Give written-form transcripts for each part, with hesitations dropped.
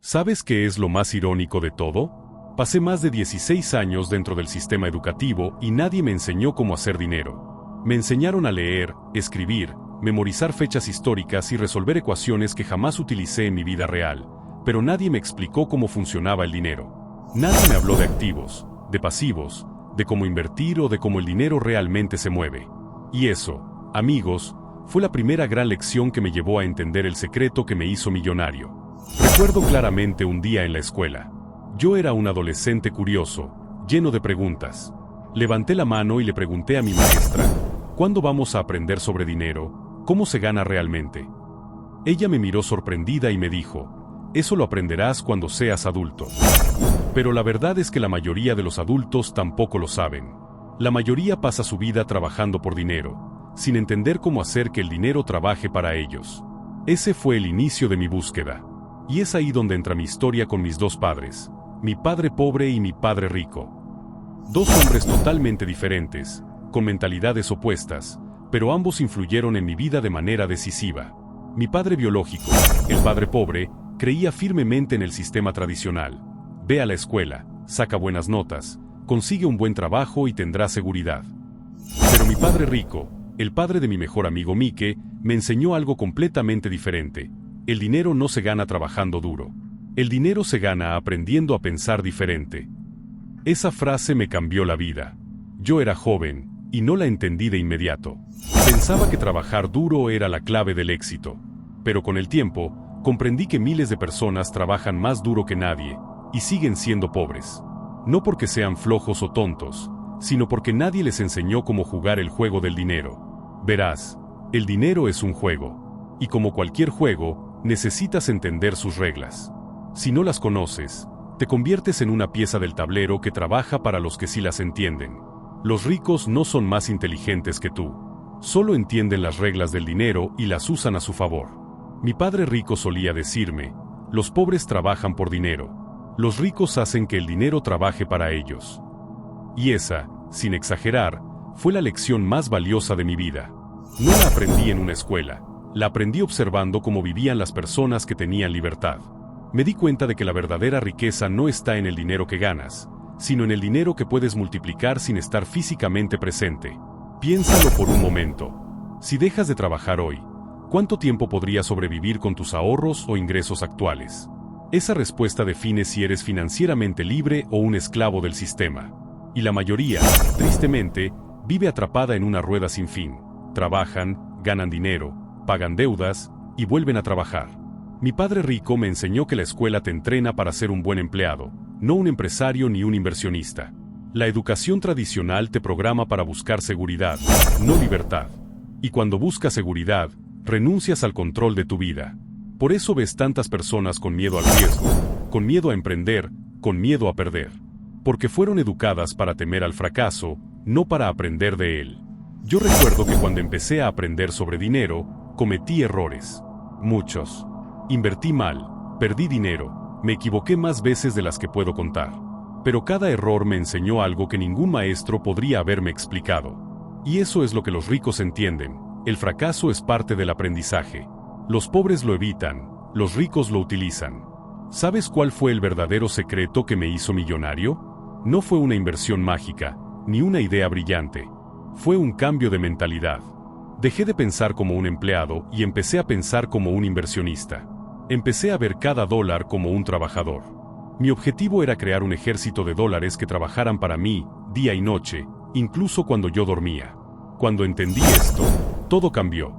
¿Sabes qué es lo más irónico de todo? Pasé más de 16 años dentro del sistema educativo y nadie me enseñó cómo hacer dinero. Me enseñaron a leer, escribir, memorizar fechas históricas y resolver ecuaciones que jamás utilicé en mi vida real, pero nadie me explicó cómo funcionaba el dinero. Nadie me habló de activos, de pasivos, de cómo invertir o de cómo el dinero realmente se mueve. Y eso, amigos, fue la primera gran lección que me llevó a entender el secreto que me hizo millonario. Recuerdo claramente un día en la escuela. Yo era un adolescente curioso, lleno de preguntas. Levanté la mano y le pregunté a mi maestra, ¿cuándo vamos a aprender sobre dinero? ¿Cómo se gana realmente? Ella me miró sorprendida y me dijo, eso lo aprenderás cuando seas adulto. Pero la verdad es que la mayoría de los adultos tampoco lo saben. La mayoría pasa su vida trabajando por dinero, sin entender cómo hacer que el dinero trabaje para ellos. Ese fue el inicio de mi búsqueda. Y es ahí donde entra mi historia con mis dos padres, mi padre pobre y mi padre rico. Dos hombres totalmente diferentes, con mentalidades opuestas, pero ambos influyeron en mi vida de manera decisiva. Mi padre biológico, el padre pobre, creía firmemente en el sistema tradicional. Ve a la escuela, saca buenas notas, consigue un buen trabajo y tendrá seguridad. Pero mi padre rico, el padre de mi mejor amigo Mike, me enseñó algo completamente diferente. El dinero no se gana trabajando duro. El dinero se gana aprendiendo a pensar diferente. Esa frase me cambió la vida. Yo era joven, y no la entendí de inmediato. Pensaba que trabajar duro era la clave del éxito. Pero con el tiempo, comprendí que miles de personas trabajan más duro que nadie, y siguen siendo pobres. No porque sean flojos o tontos, sino porque nadie les enseñó cómo jugar el juego del dinero. Verás, el dinero es un juego. Y como cualquier juego, necesitas entender sus reglas. Si no las conoces, te conviertes en una pieza del tablero que trabaja para los que sí las entienden. Los ricos no son más inteligentes que tú. Solo entienden las reglas del dinero y las usan a su favor. Mi padre rico solía decirme, los pobres trabajan por dinero. Los ricos hacen que el dinero trabaje para ellos. Y esa, sin exagerar, fue la lección más valiosa de mi vida. No la aprendí en una escuela. La aprendí observando cómo vivían las personas que tenían libertad. Me di cuenta de que la verdadera riqueza no está en el dinero que ganas, sino en el dinero que puedes multiplicar sin estar físicamente presente. Piénsalo por un momento. Si dejas de trabajar hoy, ¿cuánto tiempo podrías sobrevivir con tus ahorros o ingresos actuales? Esa respuesta define si eres financieramente libre o un esclavo del sistema. Y la mayoría, tristemente, vive atrapada en una rueda sin fin. Trabajan, ganan dinero, pagan deudas y vuelven a trabajar. Mi padre rico me enseñó que la escuela te entrena para ser un buen empleado, no un empresario ni un inversionista. La educación tradicional te programa para buscar seguridad, no libertad. Y cuando buscas seguridad, renuncias al control de tu vida. Por eso ves tantas personas con miedo al riesgo, con miedo a emprender, con miedo a perder. Porque fueron educadas para temer al fracaso, no para aprender de él. Yo recuerdo que cuando empecé a aprender sobre dinero, cometí errores. Muchos. Invertí mal, perdí dinero, me equivoqué más veces de las que puedo contar. Pero cada error me enseñó algo que ningún maestro podría haberme explicado. Y eso es lo que los ricos entienden, el fracaso es parte del aprendizaje. Los pobres lo evitan, los ricos lo utilizan. ¿Sabes cuál fue el verdadero secreto que me hizo millonario? No fue una inversión mágica, ni una idea brillante. Fue un cambio de mentalidad. Dejé de pensar como un empleado y empecé a pensar como un inversionista. Empecé a ver cada dólar como un trabajador. Mi objetivo era crear un ejército de dólares que trabajaran para mí, día y noche, incluso cuando yo dormía. Cuando entendí esto, todo cambió.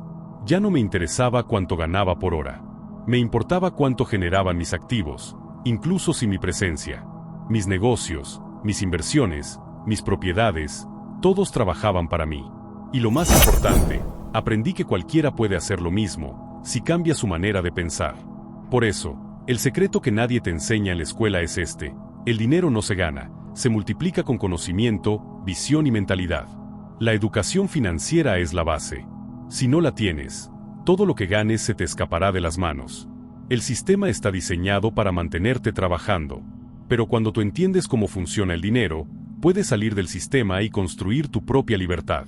Ya no me interesaba cuánto ganaba por hora. Me importaba cuánto generaban mis activos, incluso sin mi presencia. Mis negocios, mis inversiones, mis propiedades, todos trabajaban para mí. Y lo más importante, aprendí que cualquiera puede hacer lo mismo, si cambia su manera de pensar. Por eso, el secreto que nadie te enseña en la escuela es este: el dinero no se gana, se multiplica con conocimiento, visión y mentalidad. La educación financiera es la base. Si no la tienes, todo lo que ganes se te escapará de las manos. El sistema está diseñado para mantenerte trabajando. Pero cuando tú entiendes cómo funciona el dinero, puedes salir del sistema y construir tu propia libertad.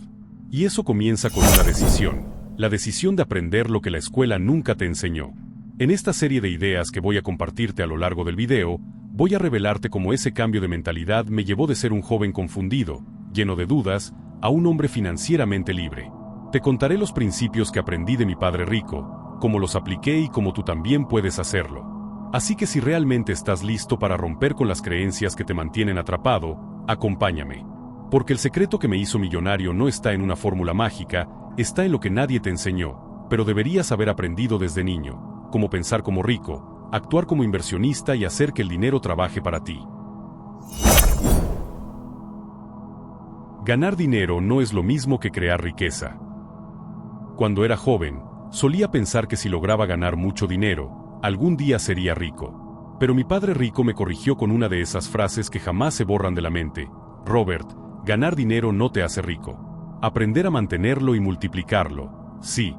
Y eso comienza con una decisión, la decisión de aprender lo que la escuela nunca te enseñó. En esta serie de ideas que voy a compartirte a lo largo del video, voy a revelarte cómo ese cambio de mentalidad me llevó de ser un joven confundido, lleno de dudas, a un hombre financieramente libre. Te contaré los principios que aprendí de mi padre rico, cómo los apliqué y cómo tú también puedes hacerlo. Así que si realmente estás listo para romper con las creencias que te mantienen atrapado, acompáñame. Porque el secreto que me hizo millonario no está en una fórmula mágica, está en lo que nadie te enseñó, pero deberías haber aprendido desde niño, cómo pensar como rico, actuar como inversionista y hacer que el dinero trabaje para ti. Ganar dinero no es lo mismo que crear riqueza. Cuando era joven, solía pensar que si lograba ganar mucho dinero, algún día sería rico. Pero mi padre rico me corrigió con una de esas frases que jamás se borran de la mente: Robert, ganar dinero no te hace rico. Aprender a mantenerlo y multiplicarlo, sí.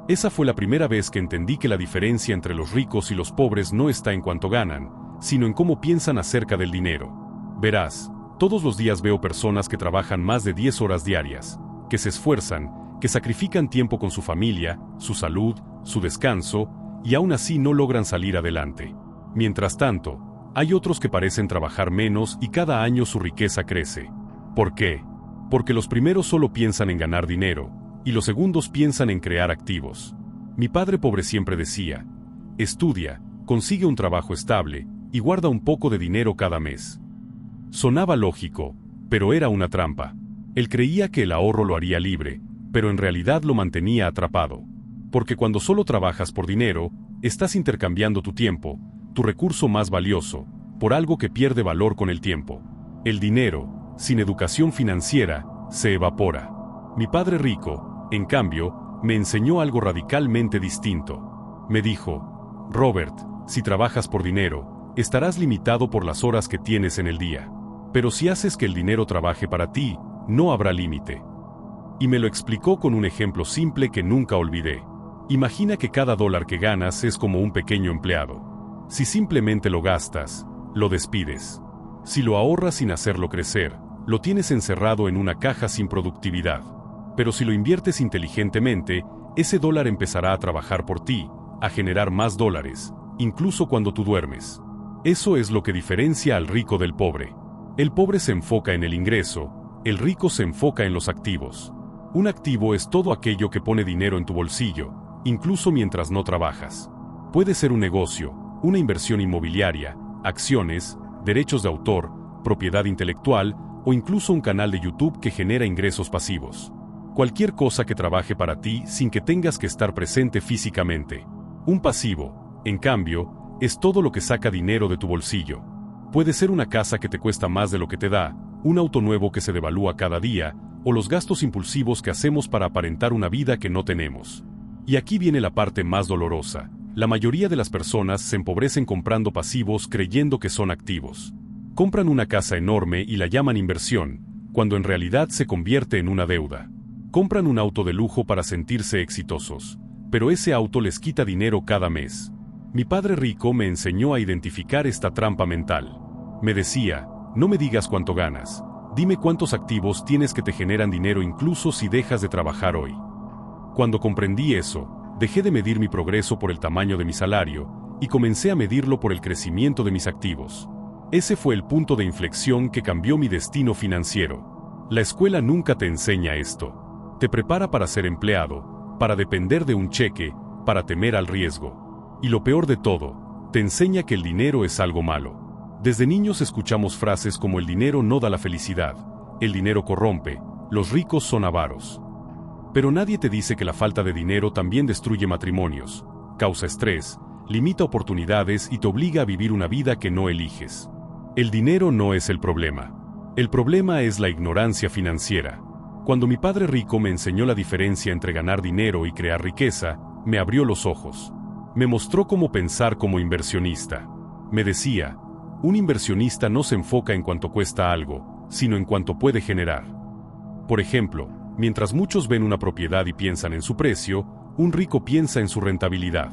Esa fue la primera vez que entendí que la diferencia entre los ricos y los pobres no está en cuánto ganan, sino en cómo piensan acerca del dinero. Verás, todos los días veo personas que trabajan más de 10 horas diarias, que se esfuerzan, que sacrifican tiempo con su familia, su salud, su descanso, y aún así no logran salir adelante. Mientras tanto, hay otros que parecen trabajar menos y cada año su riqueza crece. ¿Por qué? Porque los primeros solo piensan en ganar dinero, y los segundos piensan en crear activos. Mi padre pobre siempre decía: estudia, consigue un trabajo estable, y guarda un poco de dinero cada mes. Sonaba lógico, pero era una trampa. Él creía que el ahorro lo haría libre, pero en realidad lo mantenía atrapado. Porque cuando solo trabajas por dinero, estás intercambiando tu tiempo, tu recurso más valioso, por algo que pierde valor con el tiempo. El dinero, sin educación financiera, se evapora. Mi padre rico, en cambio, me enseñó algo radicalmente distinto. Me dijo: Robert, si trabajas por dinero, estarás limitado por las horas que tienes en el día. Pero si haces que el dinero trabaje para ti, no habrá límite. Y me lo explicó con un ejemplo simple que nunca olvidé. Imagina que cada dólar que ganas es como un pequeño empleado. Si simplemente lo gastas, lo despides. Si lo ahorras sin hacerlo crecer, lo tienes encerrado en una caja sin productividad. Pero si lo inviertes inteligentemente, ese dólar empezará a trabajar por ti, a generar más dólares, incluso cuando tú duermes. Eso es lo que diferencia al rico del pobre. El pobre se enfoca en el ingreso, el rico se enfoca en los activos. Un activo es todo aquello que pone dinero en tu bolsillo, incluso mientras no trabajas. Puede ser un negocio, una inversión inmobiliaria, acciones, derechos de autor, propiedad intelectual o incluso un canal de YouTube que genera ingresos pasivos. Cualquier cosa que trabaje para ti sin que tengas que estar presente físicamente. Un pasivo, en cambio, es todo lo que saca dinero de tu bolsillo. Puede ser una casa que te cuesta más de lo que te da, un auto nuevo que se devalúa cada día, o los gastos impulsivos que hacemos para aparentar una vida que no tenemos. Y aquí viene la parte más dolorosa. La mayoría de las personas se empobrecen comprando pasivos creyendo que son activos. Compran una casa enorme y la llaman inversión, cuando en realidad se convierte en una deuda. Compran un auto de lujo para sentirse exitosos, pero ese auto les quita dinero cada mes. Mi padre rico me enseñó a identificar esta trampa mental. Me decía: no me digas cuánto ganas, dime cuántos activos tienes que te generan dinero incluso si dejas de trabajar hoy. Cuando comprendí eso, dejé de medir mi progreso por el tamaño de mi salario y comencé a medirlo por el crecimiento de mis activos. Ese fue el punto de inflexión que cambió mi destino financiero. La escuela nunca te enseña esto. Te prepara para ser empleado, para depender de un cheque, para temer al riesgo. Y lo peor de todo, te enseña que el dinero es algo malo. Desde niños escuchamos frases como: el dinero no da la felicidad, el dinero corrompe, los ricos son avaros. Pero nadie te dice que la falta de dinero también destruye matrimonios, causa estrés, limita oportunidades y te obliga a vivir una vida que no eliges. El dinero no es el problema. El problema es la ignorancia financiera. Cuando mi padre rico me enseñó la diferencia entre ganar dinero y crear riqueza, me abrió los ojos. Me mostró cómo pensar como inversionista. Me decía: un inversionista no se enfoca en cuánto cuesta algo, sino en cuánto puede generar. Por ejemplo, mientras muchos ven una propiedad y piensan en su precio, un rico piensa en su rentabilidad.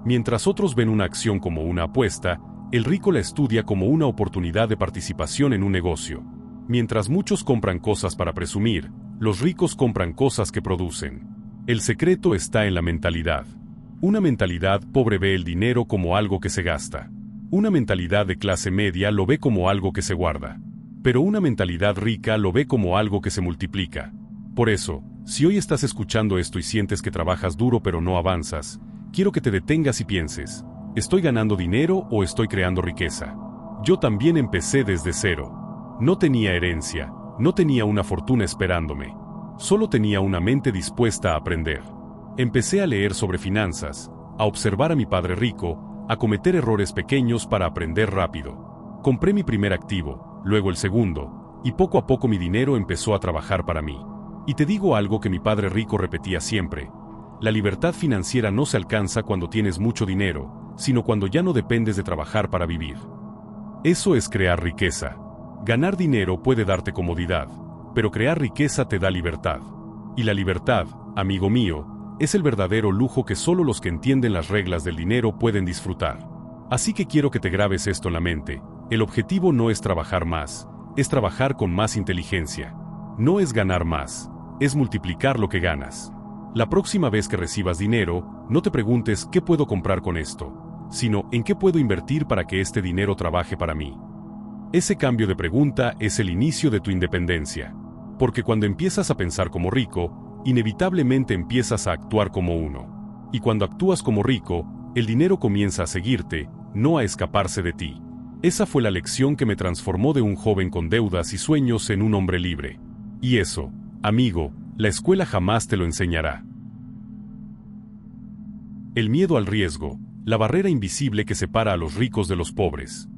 Mientras otros ven una acción como una apuesta, el rico la estudia como una oportunidad de participación en un negocio. Mientras muchos compran cosas para presumir, los ricos compran cosas que producen. El secreto está en la mentalidad. Una mentalidad pobre ve el dinero como algo que se gasta. Una mentalidad de clase media lo ve como algo que se guarda. Pero una mentalidad rica lo ve como algo que se multiplica. Por eso, si hoy estás escuchando esto y sientes que trabajas duro pero no avanzas, quiero que te detengas y pienses, ¿estoy ganando dinero o estoy creando riqueza? Yo también empecé desde cero. No tenía herencia, no tenía una fortuna esperándome. Solo tenía una mente dispuesta a aprender. Empecé a leer sobre finanzas, a observar a mi padre rico, a cometer errores pequeños para aprender rápido. Compré mi primer activo, luego el segundo, y poco a poco mi dinero empezó a trabajar para mí. Y te digo algo que mi padre rico repetía siempre: la libertad financiera no se alcanza cuando tienes mucho dinero, sino cuando ya no dependes de trabajar para vivir. Eso es crear riqueza. Ganar dinero puede darte comodidad, pero crear riqueza te da libertad. Y la libertad, amigo mío, es el verdadero lujo que solo los que entienden las reglas del dinero pueden disfrutar. Así que quiero que te grabes esto en la mente: el objetivo no es trabajar más, es trabajar con más inteligencia. No es ganar más, es multiplicar lo que ganas. La próxima vez que recibas dinero, no te preguntes ¿qué puedo comprar con esto?, sino ¿en qué puedo invertir para que este dinero trabaje para mí? Ese cambio de pregunta es el inicio de tu independencia. Porque cuando empiezas a pensar como rico, inevitablemente empiezas a actuar como uno. Y cuando actúas como rico, el dinero comienza a seguirte, no a escaparse de ti. Esa fue la lección que me transformó de un joven con deudas y sueños en un hombre libre. Y eso, amigo, la escuela jamás te lo enseñará. El miedo al riesgo, la barrera invisible que separa a los ricos de los pobres.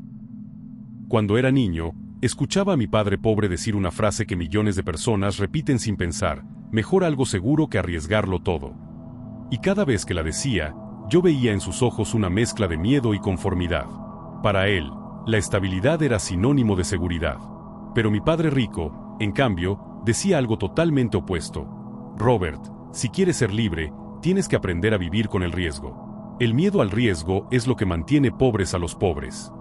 Cuando era niño, escuchaba a mi padre pobre decir una frase que millones de personas repiten sin pensar: mejor algo seguro que arriesgarlo todo. Y cada vez que la decía, yo veía en sus ojos una mezcla de miedo y conformidad. Para él, la estabilidad era sinónimo de seguridad. Pero mi padre rico, en cambio, decía algo totalmente opuesto: Robert, si quieres ser libre, tienes que aprender a vivir con el riesgo. El miedo al riesgo es lo que mantiene pobres a los pobres.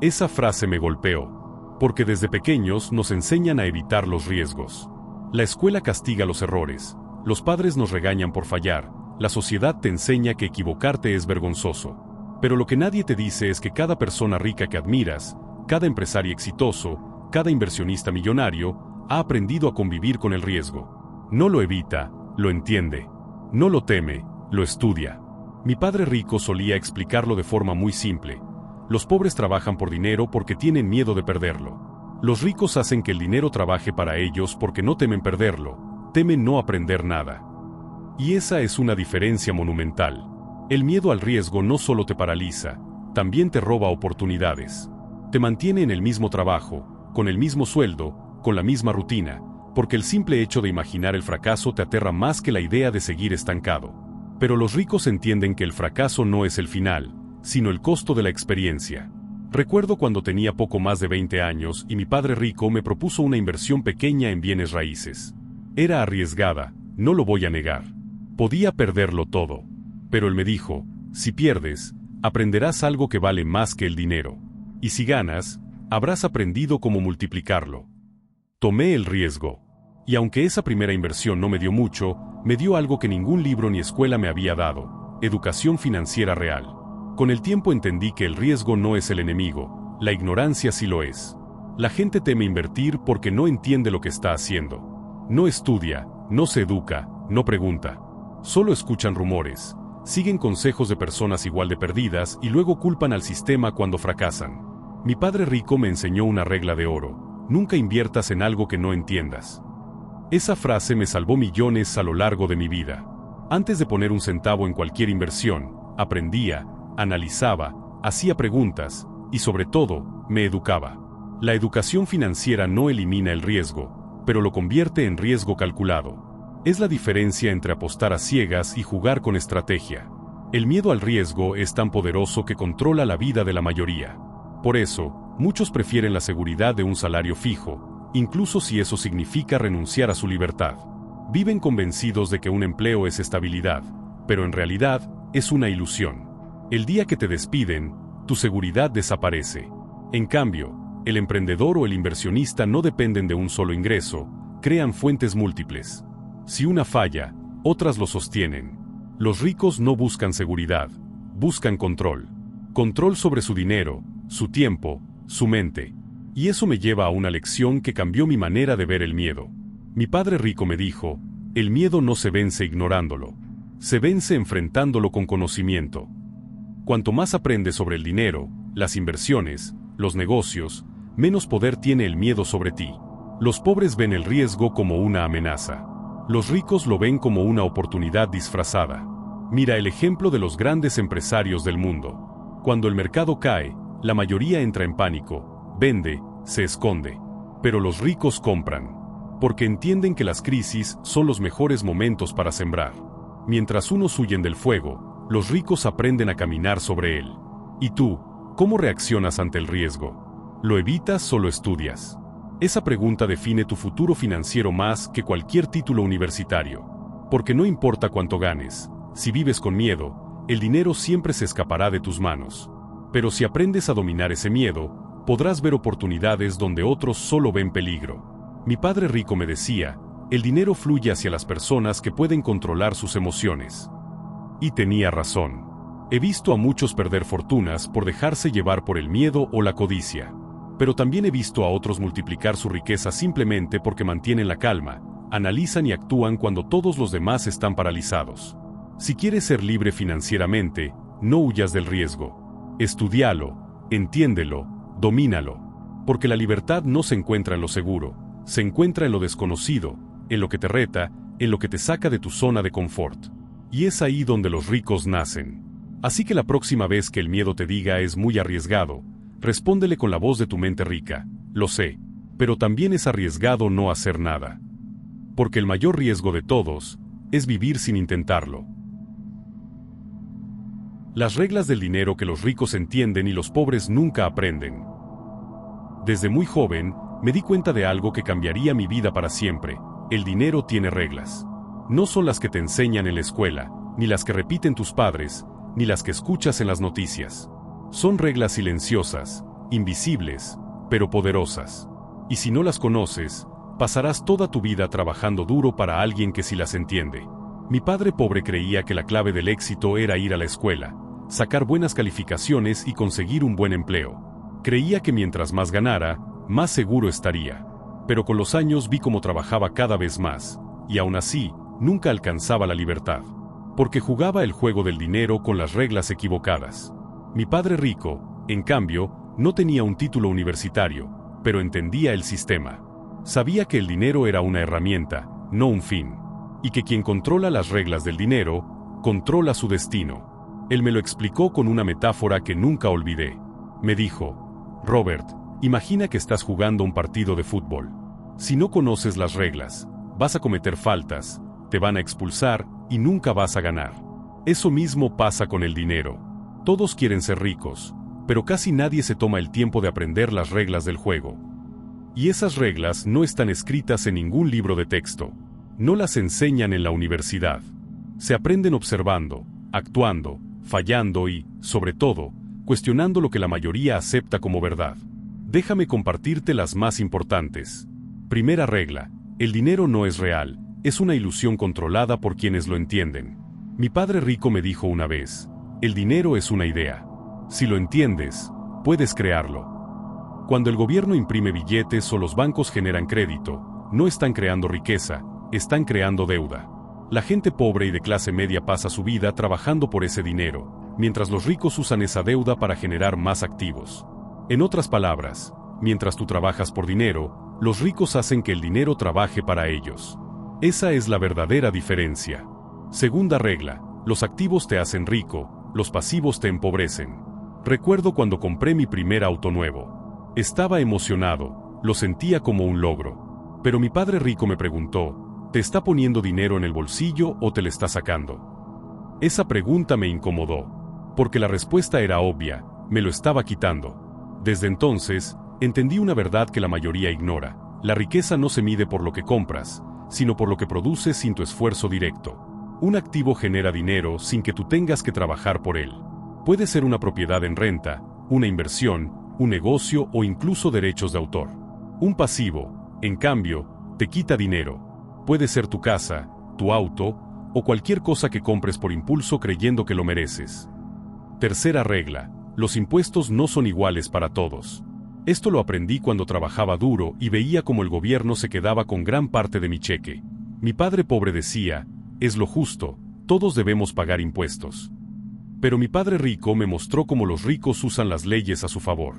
Esa frase me golpeó, porque desde pequeños nos enseñan a evitar los riesgos. La escuela castiga los errores, los padres nos regañan por fallar, la sociedad te enseña que equivocarte es vergonzoso. Pero lo que nadie te dice es que cada persona rica que admiras, cada empresario exitoso, cada inversionista millonario, ha aprendido a convivir con el riesgo. No lo evita, lo entiende. No lo teme, lo estudia. Mi padre rico solía explicarlo de forma muy simple: los pobres trabajan por dinero porque tienen miedo de perderlo. Los ricos hacen que el dinero trabaje para ellos porque no temen perderlo, temen no aprender nada. Y esa es una diferencia monumental. El miedo al riesgo no solo te paraliza, también te roba oportunidades. Te mantiene en el mismo trabajo, con el mismo sueldo, con la misma rutina, porque el simple hecho de imaginar el fracaso te aterra más que la idea de seguir estancado. Pero los ricos entienden que el fracaso no es el final, sino el costo de la experiencia. Recuerdo cuando tenía poco más de 20 años y mi padre rico me propuso una inversión pequeña en bienes raíces. Era arriesgada, no lo voy a negar. Podía perderlo todo. Pero él me dijo: si pierdes, aprenderás algo que vale más que el dinero. Y si ganas, habrás aprendido cómo multiplicarlo. Tomé el riesgo. Y aunque esa primera inversión no me dio mucho, me dio algo que ningún libro ni escuela me había dado: educación financiera real. Con el tiempo entendí que el riesgo no es el enemigo, la ignorancia sí lo es. La gente teme invertir porque no entiende lo que está haciendo. No estudia, no se educa, no pregunta. Solo escuchan rumores, siguen consejos de personas igual de perdidas y luego culpan al sistema cuando fracasan. Mi padre rico me enseñó una regla de oro: nunca inviertas en algo que no entiendas. Esa frase me salvó millones a lo largo de mi vida. Antes de poner un centavo en cualquier inversión, aprendía, analizaba, hacía preguntas y sobre todo, me educaba. La educación financiera no elimina el riesgo, pero lo convierte en riesgo calculado. Es la diferencia entre apostar a ciegas y jugar con estrategia. El miedo al riesgo es tan poderoso que controla la vida de la mayoría. Por eso, muchos prefieren la seguridad de un salario fijo, incluso si eso significa renunciar a su libertad. Viven convencidos de que un empleo es estabilidad, pero en realidad es una ilusión. El día que te despiden, tu seguridad desaparece. En cambio, el emprendedor o el inversionista no dependen de un solo ingreso, crean fuentes múltiples. Si una falla, otras lo sostienen. Los ricos no buscan seguridad, buscan control. Control sobre su dinero, su tiempo, su mente. Y eso me lleva a una lección que cambió mi manera de ver el miedo. Mi padre rico me dijo, el miedo no se vence ignorándolo. Se vence enfrentándolo con conocimiento. Cuanto más aprendes sobre el dinero, las inversiones, los negocios, menos poder tiene el miedo sobre ti. Los pobres ven el riesgo como una amenaza. Los ricos lo ven como una oportunidad disfrazada. Mira el ejemplo de los grandes empresarios del mundo. Cuando el mercado cae, la mayoría entra en pánico, vende, se esconde. Pero los ricos compran. Porque entienden que las crisis son los mejores momentos para sembrar. Mientras unos huyen del fuego, los ricos aprenden a caminar sobre él. ¿Y tú, cómo reaccionas ante el riesgo? ¿Lo evitas o lo estudias? Esa pregunta define tu futuro financiero más que cualquier título universitario. Porque no importa cuánto ganes, si vives con miedo, el dinero siempre se escapará de tus manos. Pero si aprendes a dominar ese miedo, podrás ver oportunidades donde otros solo ven peligro. Mi padre rico me decía, el dinero fluye hacia las personas que pueden controlar sus emociones. Y tenía razón. He visto a muchos perder fortunas por dejarse llevar por el miedo o la codicia. Pero también he visto a otros multiplicar su riqueza simplemente porque mantienen la calma, analizan y actúan cuando todos los demás están paralizados. Si quieres ser libre financieramente, no huyas del riesgo. Estúdialo, entiéndelo, domínalo. Porque la libertad no se encuentra en lo seguro, se encuentra en lo desconocido, en lo que te reta, en lo que te saca de tu zona de confort. Y es ahí donde los ricos nacen. Así que la próxima vez que el miedo te diga es muy arriesgado, respóndele con la voz de tu mente rica, lo sé, pero también es arriesgado no hacer nada. Porque el mayor riesgo de todos es vivir sin intentarlo. Las reglas del dinero que los ricos entienden y los pobres nunca aprenden. Desde muy joven, me di cuenta de algo que cambiaría mi vida para siempre. El dinero tiene reglas. No son las que te enseñan en la escuela, ni las que repiten tus padres, ni las que escuchas en las noticias. Son reglas silenciosas, invisibles, pero poderosas. Y si no las conoces, pasarás toda tu vida trabajando duro para alguien que sí las entiende. Mi padre pobre creía que la clave del éxito era ir a la escuela, sacar buenas calificaciones y conseguir un buen empleo. Creía que mientras más ganara, más seguro estaría. Pero con los años vi cómo trabajaba cada vez más, y aún así, nunca alcanzaba la libertad. Porque jugaba el juego del dinero con las reglas equivocadas. Mi padre rico, en cambio, no tenía un título universitario, pero entendía el sistema. Sabía que el dinero era una herramienta, no un fin. Y que quien controla las reglas del dinero, controla su destino. Él me lo explicó con una metáfora que nunca olvidé. Me dijo, Robert, imagina que estás jugando un partido de fútbol. Si no conoces las reglas, vas a cometer faltas, te van a expulsar y nunca vas a ganar. Eso mismo pasa con el dinero. Todos quieren ser ricos, pero casi nadie se toma el tiempo de aprender las reglas del juego. Y esas reglas no están escritas en ningún libro de texto. No las enseñan en la universidad. Se aprenden observando, actuando, fallando y, sobre todo, cuestionando lo que la mayoría acepta como verdad. Déjame compartirte las más importantes. Primera regla: el dinero no es real, es una ilusión controlada por quienes lo entienden. Mi padre rico me dijo una vez, el dinero es una idea. Si lo entiendes, puedes crearlo. Cuando el gobierno imprime billetes o los bancos generan crédito, no están creando riqueza, están creando deuda. La gente pobre y de clase media pasa su vida trabajando por ese dinero, mientras los ricos usan esa deuda para generar más activos. En otras palabras, mientras tú trabajas por dinero, los ricos hacen que el dinero trabaje para ellos. Esa es la verdadera diferencia. Segunda regla: los activos te hacen rico, los pasivos te empobrecen. Recuerdo cuando compré mi primer auto nuevo. Estaba emocionado, lo sentía como un logro. Pero mi padre rico me preguntó, ¿te está poniendo dinero en el bolsillo o te le está sacando? Esa pregunta me incomodó, porque la respuesta era obvia, me lo estaba quitando. Desde entonces, entendí una verdad que la mayoría ignora: la riqueza no se mide por lo que compras, sino por lo que produces sin tu esfuerzo directo. Un activo genera dinero sin que tú tengas que trabajar por él. Puede ser una propiedad en renta, una inversión, un negocio o incluso derechos de autor. Un pasivo, en cambio, te quita dinero. Puede ser tu casa, tu auto, o cualquier cosa que compres por impulso creyendo que lo mereces. Tercera regla: los impuestos no son iguales para todos. Esto lo aprendí cuando trabajaba duro y veía cómo el gobierno se quedaba con gran parte de mi cheque. Mi padre pobre decía, es lo justo, todos debemos pagar impuestos. Pero mi padre rico me mostró cómo los ricos usan las leyes a su favor.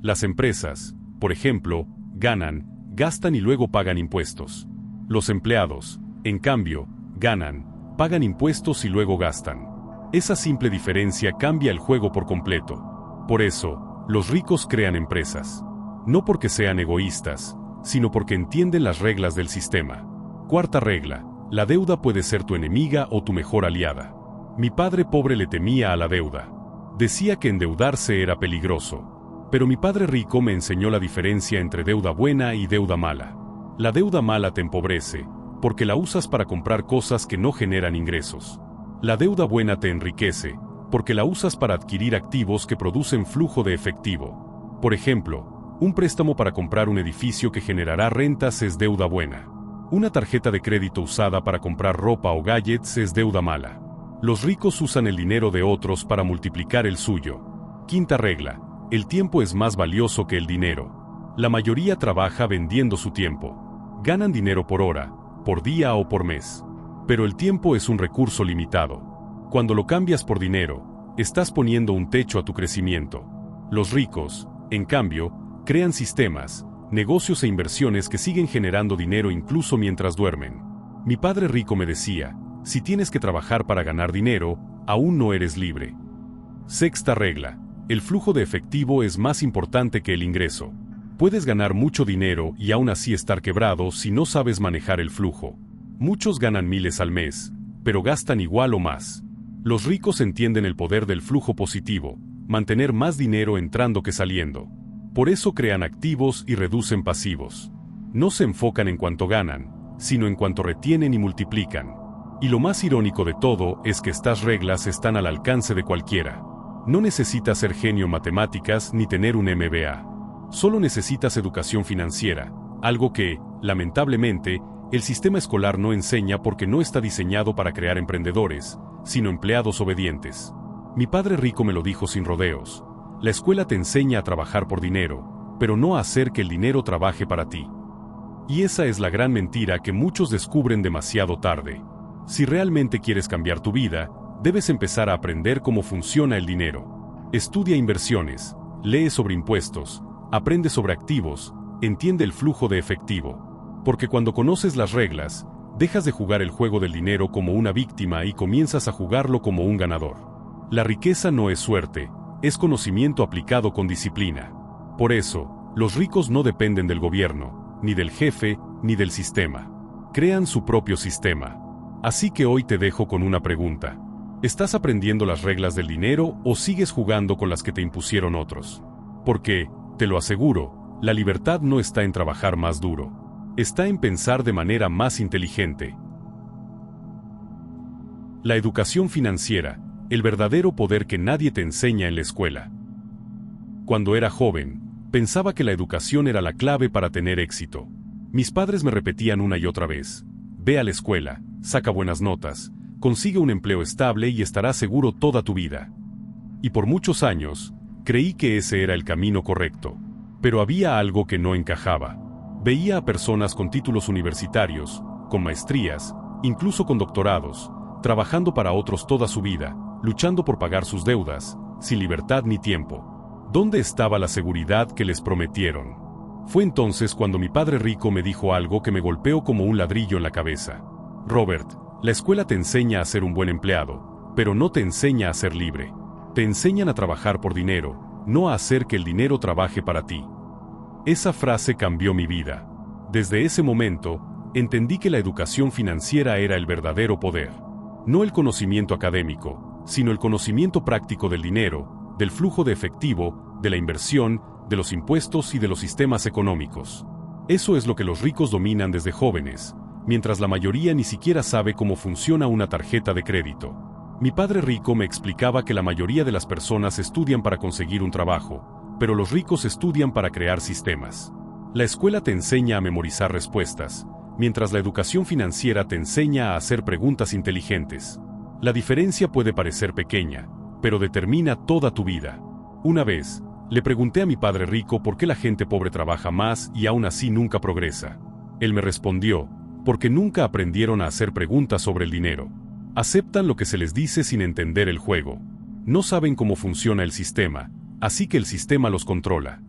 Las empresas, por ejemplo, ganan, gastan y luego pagan impuestos. Los empleados, en cambio, ganan, pagan impuestos y luego gastan. Esa simple diferencia cambia el juego por completo. Por eso, los ricos crean empresas. No porque sean egoístas, sino porque entienden las reglas del sistema. Cuarta regla: la deuda puede ser tu enemiga o tu mejor aliada. Mi padre pobre le temía a la deuda. Decía que endeudarse era peligroso. Pero mi padre rico me enseñó la diferencia entre deuda buena y deuda mala. La deuda mala te empobrece, porque la usas para comprar cosas que no generan ingresos. La deuda buena te enriquece, porque la usas para adquirir activos que producen flujo de efectivo. Por ejemplo, un préstamo para comprar un edificio que generará rentas es deuda buena. Una tarjeta de crédito usada para comprar ropa o gadgets es deuda mala. Los ricos usan el dinero de otros para multiplicar el suyo. Quinta regla: el tiempo es más valioso que el dinero. La mayoría trabaja vendiendo su tiempo. Ganan dinero por hora, por día o por mes. Pero el tiempo es un recurso limitado. Cuando lo cambias por dinero, estás poniendo un techo a tu crecimiento. Los ricos, en cambio, crean sistemas, negocios e inversiones que siguen generando dinero incluso mientras duermen. Mi padre rico me decía, si tienes que trabajar para ganar dinero, aún no eres libre. Sexta regla: el flujo de efectivo es más importante que el ingreso. Puedes ganar mucho dinero y aún así estar quebrado si no sabes manejar el flujo. Muchos ganan miles al mes, pero gastan igual o más. Los ricos entienden el poder del flujo positivo, mantener más dinero entrando que saliendo. Por eso crean activos y reducen pasivos. No se enfocan en cuánto ganan, sino en cuánto retienen y multiplican. Y lo más irónico de todo es que estas reglas están al alcance de cualquiera. No necesitas ser genio en matemáticas ni tener un MBA. Solo necesitas educación financiera, algo que, lamentablemente, el sistema escolar no enseña porque no está diseñado para crear emprendedores, sino empleados obedientes. Mi padre rico me lo dijo sin rodeos. La escuela te enseña a trabajar por dinero, pero no a hacer que el dinero trabaje para ti. Y esa es la gran mentira que muchos descubren demasiado tarde. Si realmente quieres cambiar tu vida, debes empezar a aprender cómo funciona el dinero. Estudia inversiones, lee sobre impuestos, aprende sobre activos, entiende el flujo de efectivo. Porque cuando conoces las reglas, dejas de jugar el juego del dinero como una víctima y comienzas a jugarlo como un ganador. La riqueza no es suerte, es conocimiento aplicado con disciplina. Por eso, los ricos no dependen del gobierno, ni del jefe, ni del sistema. Crean su propio sistema. Así que hoy te dejo con una pregunta. ¿Estás aprendiendo las reglas del dinero o sigues jugando con las que te impusieron otros? Porque, te lo aseguro, la libertad no está en trabajar más duro. Está en pensar de manera más inteligente. La educación financiera, el verdadero poder que nadie te enseña en la escuela. Cuando era joven, pensaba que la educación era la clave para tener éxito. Mis padres me repetían una y otra vez: ve a la escuela, saca buenas notas, consigue un empleo estable y estarás seguro toda tu vida. Y por muchos años, creí que ese era el camino correcto. Pero había algo que no encajaba. Veía a personas con títulos universitarios, con maestrías, incluso con doctorados, trabajando para otros toda su vida, luchando por pagar sus deudas, sin libertad ni tiempo. ¿Dónde estaba la seguridad que les prometieron? Fue entonces cuando mi padre rico me dijo algo que me golpeó como un ladrillo en la cabeza. Robert, la escuela te enseña a ser un buen empleado, pero no te enseña a ser libre. Te enseñan a trabajar por dinero, no a hacer que el dinero trabaje para ti. Esa frase cambió mi vida. Desde ese momento, entendí que la educación financiera era el verdadero poder. No el conocimiento académico, sino el conocimiento práctico del dinero, del flujo de efectivo, de la inversión, de los impuestos y de los sistemas económicos. Eso es lo que los ricos dominan desde jóvenes, mientras la mayoría ni siquiera sabe cómo funciona una tarjeta de crédito. Mi padre rico me explicaba que la mayoría de las personas estudian para conseguir un trabajo, pero los ricos estudian para crear sistemas. La escuela te enseña a memorizar respuestas, mientras la educación financiera te enseña a hacer preguntas inteligentes. La diferencia puede parecer pequeña, pero determina toda tu vida. Una vez, le pregunté a mi padre rico por qué la gente pobre trabaja más y aún así nunca progresa. Él me respondió, porque nunca aprendieron a hacer preguntas sobre el dinero. Aceptan lo que se les dice sin entender el juego. No saben cómo funciona el sistema, así que el sistema los controla.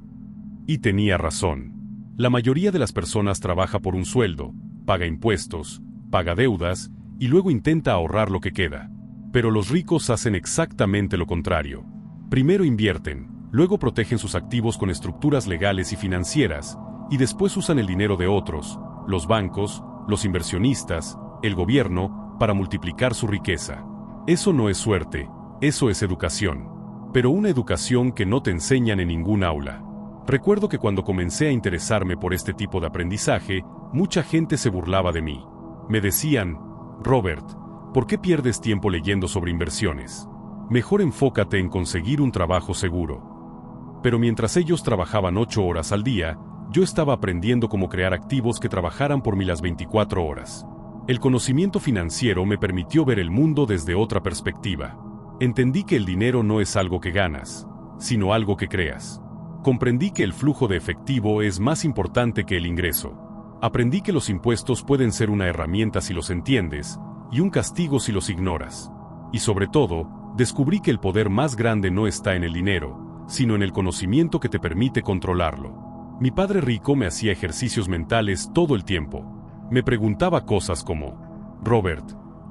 Y tenía razón. La mayoría de las personas trabaja por un sueldo, paga impuestos, paga deudas, y luego intenta ahorrar lo que queda. Pero los ricos hacen exactamente lo contrario. Primero invierten, luego protegen sus activos con estructuras legales y financieras, y después usan el dinero de otros, los bancos, los inversionistas, el gobierno, para multiplicar su riqueza. Eso no es suerte, eso es educación. Pero una educación que no te enseñan en ningún aula. Recuerdo que cuando comencé a interesarme por este tipo de aprendizaje, mucha gente se burlaba de mí. Me decían, Robert, ¿por qué pierdes tiempo leyendo sobre inversiones? Mejor enfócate en conseguir un trabajo seguro. Pero mientras ellos trabajaban 8 horas al día, yo estaba aprendiendo cómo crear activos que trabajaran por mí las 24 horas. El conocimiento financiero me permitió ver el mundo desde otra perspectiva. Entendí que el dinero no es algo que ganas, sino algo que creas. Comprendí que el flujo de efectivo es más importante que el ingreso. Aprendí que los impuestos pueden ser una herramienta si los entiendes, y un castigo si los ignoras. Y sobre todo, descubrí que el poder más grande no está en el dinero, sino en el conocimiento que te permite controlarlo. Mi padre rico me hacía ejercicios mentales todo el tiempo. Me preguntaba cosas como, Robert,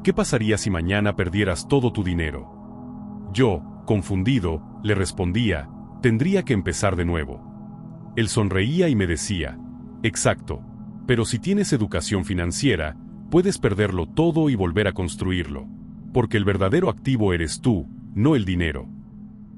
¿qué pasaría si mañana perdieras todo tu dinero? Yo, confundido, le respondía, tendría que empezar de nuevo. Él sonreía y me decía, exacto, pero si tienes educación financiera, puedes perderlo todo y volver a construirlo, porque el verdadero activo eres tú, no el dinero.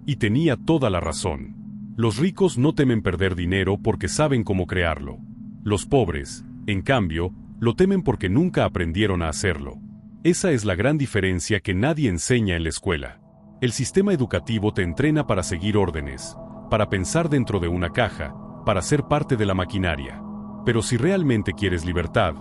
Y tenía toda la razón. Los ricos no temen perder dinero porque saben cómo crearlo. Los pobres, en cambio, lo temen porque nunca aprendieron a hacerlo. Esa es la gran diferencia que nadie enseña en la escuela. El sistema educativo te entrena para seguir órdenes, para pensar dentro de una caja, para ser parte de la maquinaria. Pero si realmente quieres libertad,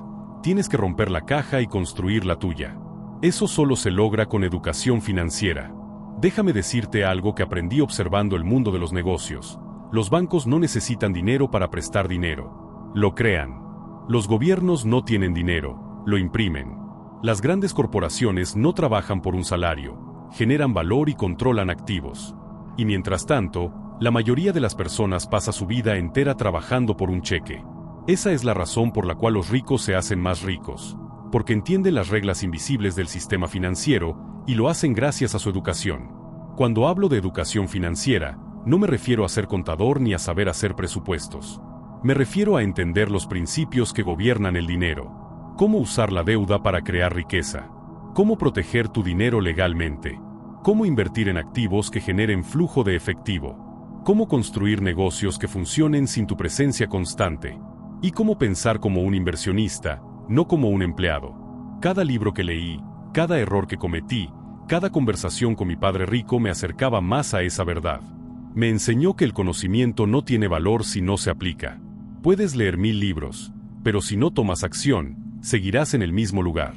tienes que romper la caja y construir la tuya. Eso solo se logra con educación financiera. Déjame decirte algo que aprendí observando el mundo de los negocios. Los bancos no necesitan dinero para prestar dinero. Lo crean. Los gobiernos no tienen dinero, lo imprimen. Las grandes corporaciones no trabajan por un salario, generan valor y controlan activos. Y mientras tanto, la mayoría de las personas pasa su vida entera trabajando por un cheque. Esa es la razón por la cual los ricos se hacen más ricos, porque entienden las reglas invisibles del sistema financiero y lo hacen gracias a su educación. Cuando hablo de educación financiera, no me refiero a ser contador ni a saber hacer presupuestos. Me refiero a entender los principios que gobiernan el dinero, cómo usar la deuda para crear riqueza, cómo proteger tu dinero legalmente, cómo invertir en activos que generen flujo de efectivo, cómo construir negocios que funcionen sin tu presencia constante, y cómo pensar como un inversionista, no como un empleado. Cada libro que leí, cada error que cometí, cada conversación con mi padre rico me acercaba más a esa verdad. Me enseñó que el conocimiento no tiene valor si no se aplica. Puedes leer 1000 libros, pero si no tomas acción, seguirás en el mismo lugar.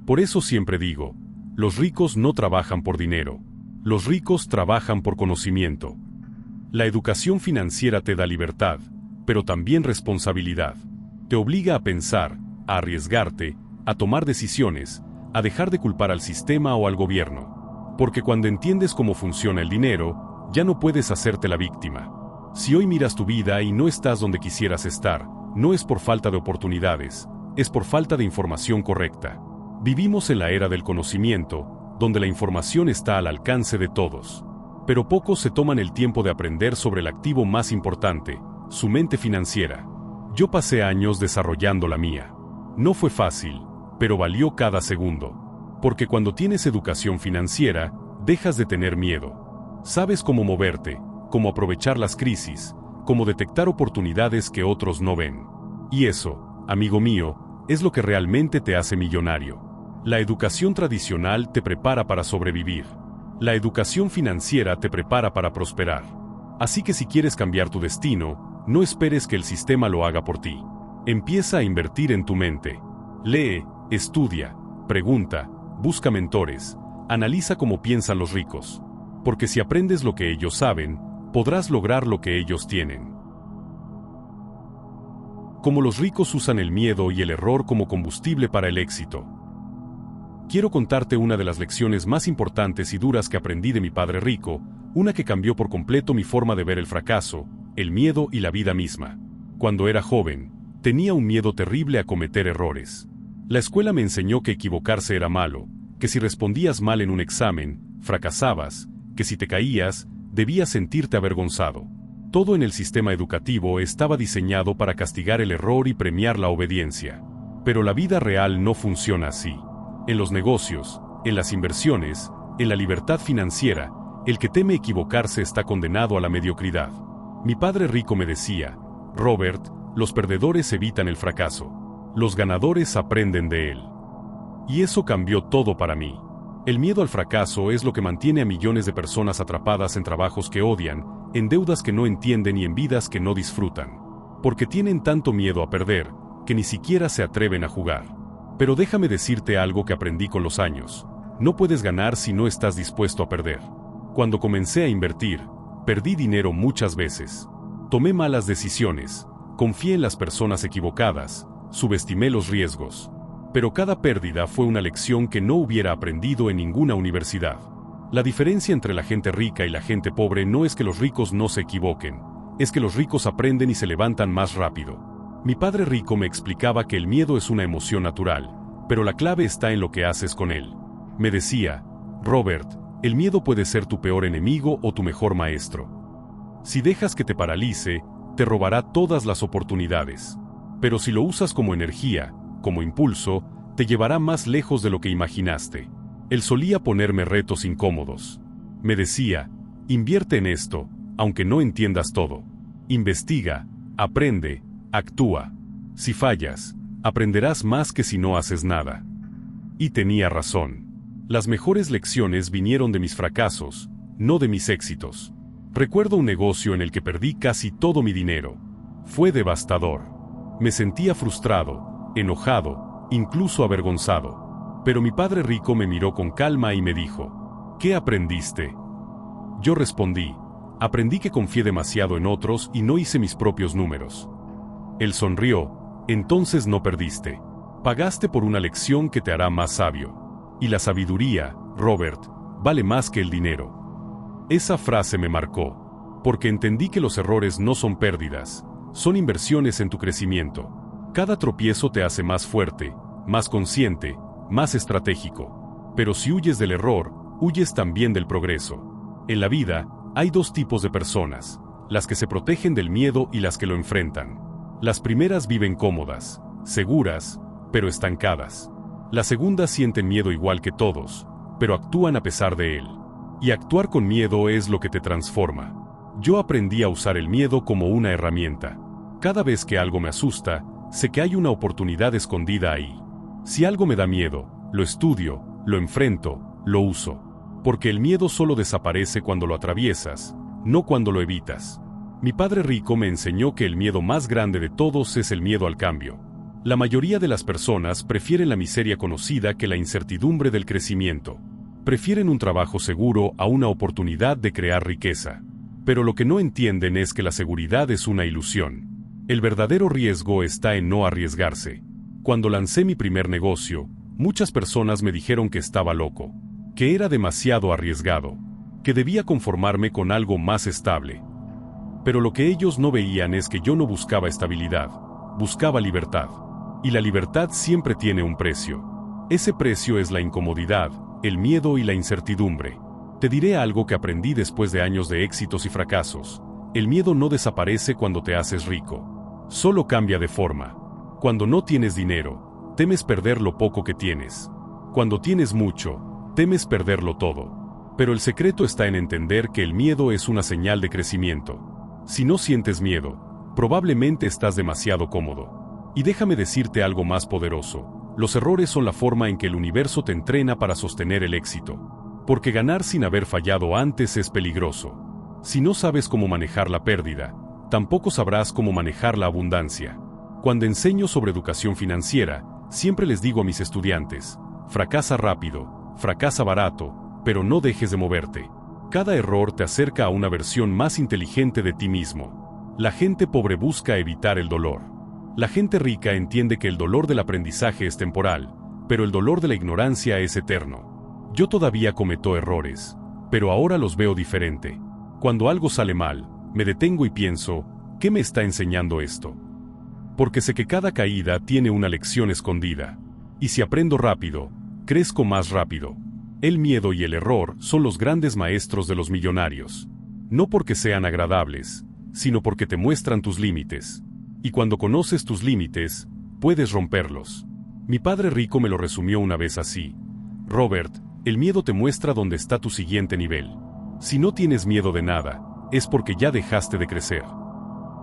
Por eso siempre digo, los ricos no trabajan por dinero. Los ricos trabajan por conocimiento. La educación financiera te da libertad, pero también responsabilidad. Te obliga a pensar, a arriesgarte, a tomar decisiones, a dejar de culpar al sistema o al gobierno. Porque cuando entiendes cómo funciona el dinero, ya no puedes hacerte la víctima. Si hoy miras tu vida y no estás donde quisieras estar, no es por falta de oportunidades, es por falta de información correcta. Vivimos en la era del conocimiento, donde la información está al alcance de todos. Pero pocos se toman el tiempo de aprender sobre el activo más importante, su mente financiera. Yo pasé años desarrollando la mía. No fue fácil, pero valió cada segundo. Porque cuando tienes educación financiera, dejas de tener miedo. Sabes cómo moverte, cómo aprovechar las crisis, cómo detectar oportunidades que otros no ven. Y eso, amigo mío, es lo que realmente te hace millonario. La educación tradicional te prepara para sobrevivir. La educación financiera te prepara para prosperar. Así que si quieres cambiar tu destino, no esperes que el sistema lo haga por ti. Empieza a invertir en tu mente. Lee, estudia, pregunta, busca mentores, analiza cómo piensan los ricos. Porque si aprendes lo que ellos saben, podrás lograr lo que ellos tienen. Cómo los ricos usan el miedo y el error como combustible para el éxito. Quiero contarte una de las lecciones más importantes y duras que aprendí de mi padre rico, una que cambió por completo mi forma de ver el fracaso, el miedo y la vida misma. Cuando era joven, tenía un miedo terrible a cometer errores. La escuela me enseñó que equivocarse era malo, que si respondías mal en un examen, fracasabas, que si te caías, debías sentirte avergonzado. Todo en el sistema educativo estaba diseñado para castigar el error y premiar la obediencia. Pero la vida real no funciona así. En los negocios, en las inversiones, en la libertad financiera, el que teme equivocarse está condenado a la mediocridad. Mi padre rico me decía, Robert, los perdedores evitan el fracaso. Los ganadores aprenden de él. Y eso cambió todo para mí. El miedo al fracaso es lo que mantiene a millones de personas atrapadas en trabajos que odian, en deudas que no entienden y en vidas que no disfrutan. Porque tienen tanto miedo a perder, que ni siquiera se atreven a jugar. Pero déjame decirte algo que aprendí con los años. No puedes ganar si no estás dispuesto a perder. Cuando comencé a invertir, perdí dinero muchas veces. Tomé malas decisiones, confié en las personas equivocadas, subestimé los riesgos. Pero cada pérdida fue una lección que no hubiera aprendido en ninguna universidad. La diferencia entre la gente rica y la gente pobre no es que los ricos no se equivoquen, es que los ricos aprenden y se levantan más rápido. Mi padre rico me explicaba que el miedo es una emoción natural, pero la clave está en lo que haces con él. Me decía, Robert, el miedo puede ser tu peor enemigo o tu mejor maestro. Si dejas que te paralice, te robará todas las oportunidades. Pero si lo usas como energía, como impulso, te llevará más lejos de lo que imaginaste. Él solía ponerme retos incómodos. Me decía, invierte en esto, aunque no entiendas todo. Investiga, aprende, actúa. Si fallas, aprenderás más que si no haces nada. Y tenía razón. Las mejores lecciones vinieron de mis fracasos, no de mis éxitos. Recuerdo un negocio en el que perdí casi todo mi dinero. Fue devastador. Me sentía frustrado, enojado, incluso avergonzado. Pero mi padre rico me miró con calma y me dijo, ¿qué aprendiste? Yo respondí, aprendí que confié demasiado en otros y no hice mis propios números. Él sonrió, entonces no perdiste. Pagaste por una lección que te hará más sabio. Y la sabiduría, Robert, vale más que el dinero. Esa frase me marcó, porque entendí que los errores no son pérdidas, son inversiones en tu crecimiento. Cada tropiezo te hace más fuerte, más consciente, más estratégico. Pero si huyes del error, huyes también del progreso. En la vida, hay dos tipos de personas, las que se protegen del miedo y las que lo enfrentan. Las primeras viven cómodas, seguras, pero estancadas. Las segundas sienten miedo igual que todos, pero actúan a pesar de él. Y actuar con miedo es lo que te transforma. Yo aprendí a usar el miedo como una herramienta. Cada vez que algo me asusta, sé que hay una oportunidad escondida ahí. Si algo me da miedo, lo estudio, lo enfrento, lo uso. Porque el miedo solo desaparece cuando lo atraviesas, no cuando lo evitas. Mi padre rico me enseñó que el miedo más grande de todos es el miedo al cambio. La mayoría de las personas prefieren la miseria conocida que la incertidumbre del crecimiento. Prefieren un trabajo seguro a una oportunidad de crear riqueza. Pero lo que no entienden es que la seguridad es una ilusión. El verdadero riesgo está en no arriesgarse. Cuando lancé mi primer negocio, muchas personas me dijeron que estaba loco, que era demasiado arriesgado, que debía conformarme con algo más estable. Pero lo que ellos no veían es que yo no buscaba estabilidad, buscaba libertad. Y la libertad siempre tiene un precio. Ese precio es la incomodidad, el miedo y la incertidumbre. Te diré algo que aprendí después de años de éxitos y fracasos. El miedo no desaparece cuando te haces rico. Solo cambia de forma. Cuando no tienes dinero, temes perder lo poco que tienes. Cuando tienes mucho, temes perderlo todo. Pero el secreto está en entender que el miedo es una señal de crecimiento. Si no sientes miedo, probablemente estás demasiado cómodo. Y déjame decirte algo más poderoso. Los errores son la forma en que el universo te entrena para sostener el éxito. Porque ganar sin haber fallado antes es peligroso. Si no sabes cómo manejar la pérdida, tampoco sabrás cómo manejar la abundancia. Cuando enseño sobre educación financiera, Siempre les digo a mis estudiantes, fracasa rápido, fracasa barato, pero no dejes de moverte. Cada error te acerca a una versión más inteligente de ti mismo. La gente pobre busca evitar el dolor. La gente rica entiende que el dolor del aprendizaje es temporal, pero el dolor de la ignorancia es eterno. Yo todavía cometo errores, pero ahora los veo diferente. Cuando algo sale mal, me detengo y pienso, ¿qué me está enseñando esto? Porque sé que cada caída tiene una lección escondida. Y si aprendo rápido, crezco más rápido. El miedo y el error son los grandes maestros de los millonarios. No porque sean agradables, sino porque te muestran tus límites. Y cuando conoces tus límites, puedes romperlos. Mi padre rico me lo resumió una vez así. Robert, el miedo te muestra dónde está tu siguiente nivel. Si no tienes miedo de nada, es porque ya dejaste de crecer.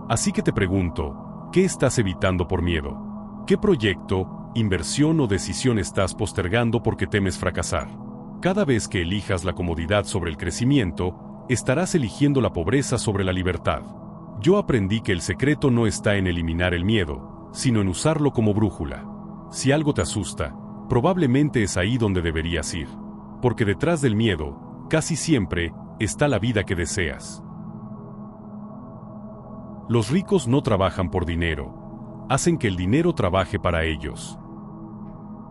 Así que te pregunto, ¿qué estás evitando por miedo? ¿Qué proyecto, inversión o decisión estás postergando porque temes fracasar? Cada vez que elijas la comodidad sobre el crecimiento, estarás eligiendo la pobreza sobre la libertad. Yo aprendí que el secreto no está en eliminar el miedo, sino en usarlo como brújula. Si algo te asusta, probablemente es ahí donde deberías ir. Porque detrás del miedo, casi siempre, está la vida que deseas. Los ricos no trabajan por dinero, hacen que el dinero trabaje para ellos.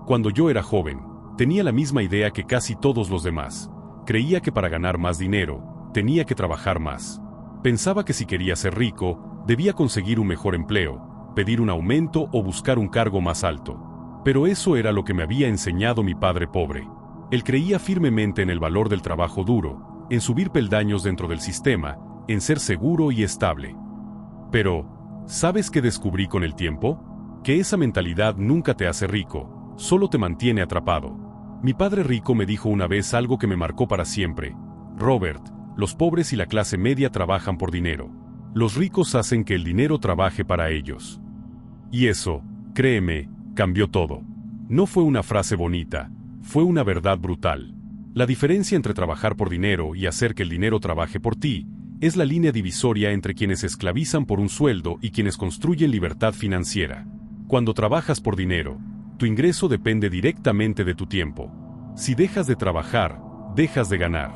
Cuando yo era joven, tenía la misma idea que casi todos los demás. Creía que para ganar más dinero, tenía que trabajar más. Pensaba que si quería ser rico, debía conseguir un mejor empleo, pedir un aumento o buscar un cargo más alto. Pero eso era lo que me había enseñado mi padre pobre. Él creía firmemente en el valor del trabajo duro, en subir peldaños dentro del sistema, en ser seguro y estable. Pero, ¿sabes qué descubrí con el tiempo? Que esa mentalidad nunca te hace rico, solo te mantiene atrapado. Mi padre rico me dijo una vez algo que me marcó para siempre. Robert, los pobres y la clase media trabajan por dinero. Los ricos hacen que el dinero trabaje para ellos. Y eso, créeme, cambió todo. No fue una frase bonita, fue una verdad brutal. La diferencia entre trabajar por dinero y hacer que el dinero trabaje por ti, es la línea divisoria entre quienes se esclavizan por un sueldo y quienes construyen libertad financiera. Cuando trabajas por dinero, tu ingreso depende directamente de tu tiempo. Si dejas de trabajar, dejas de ganar.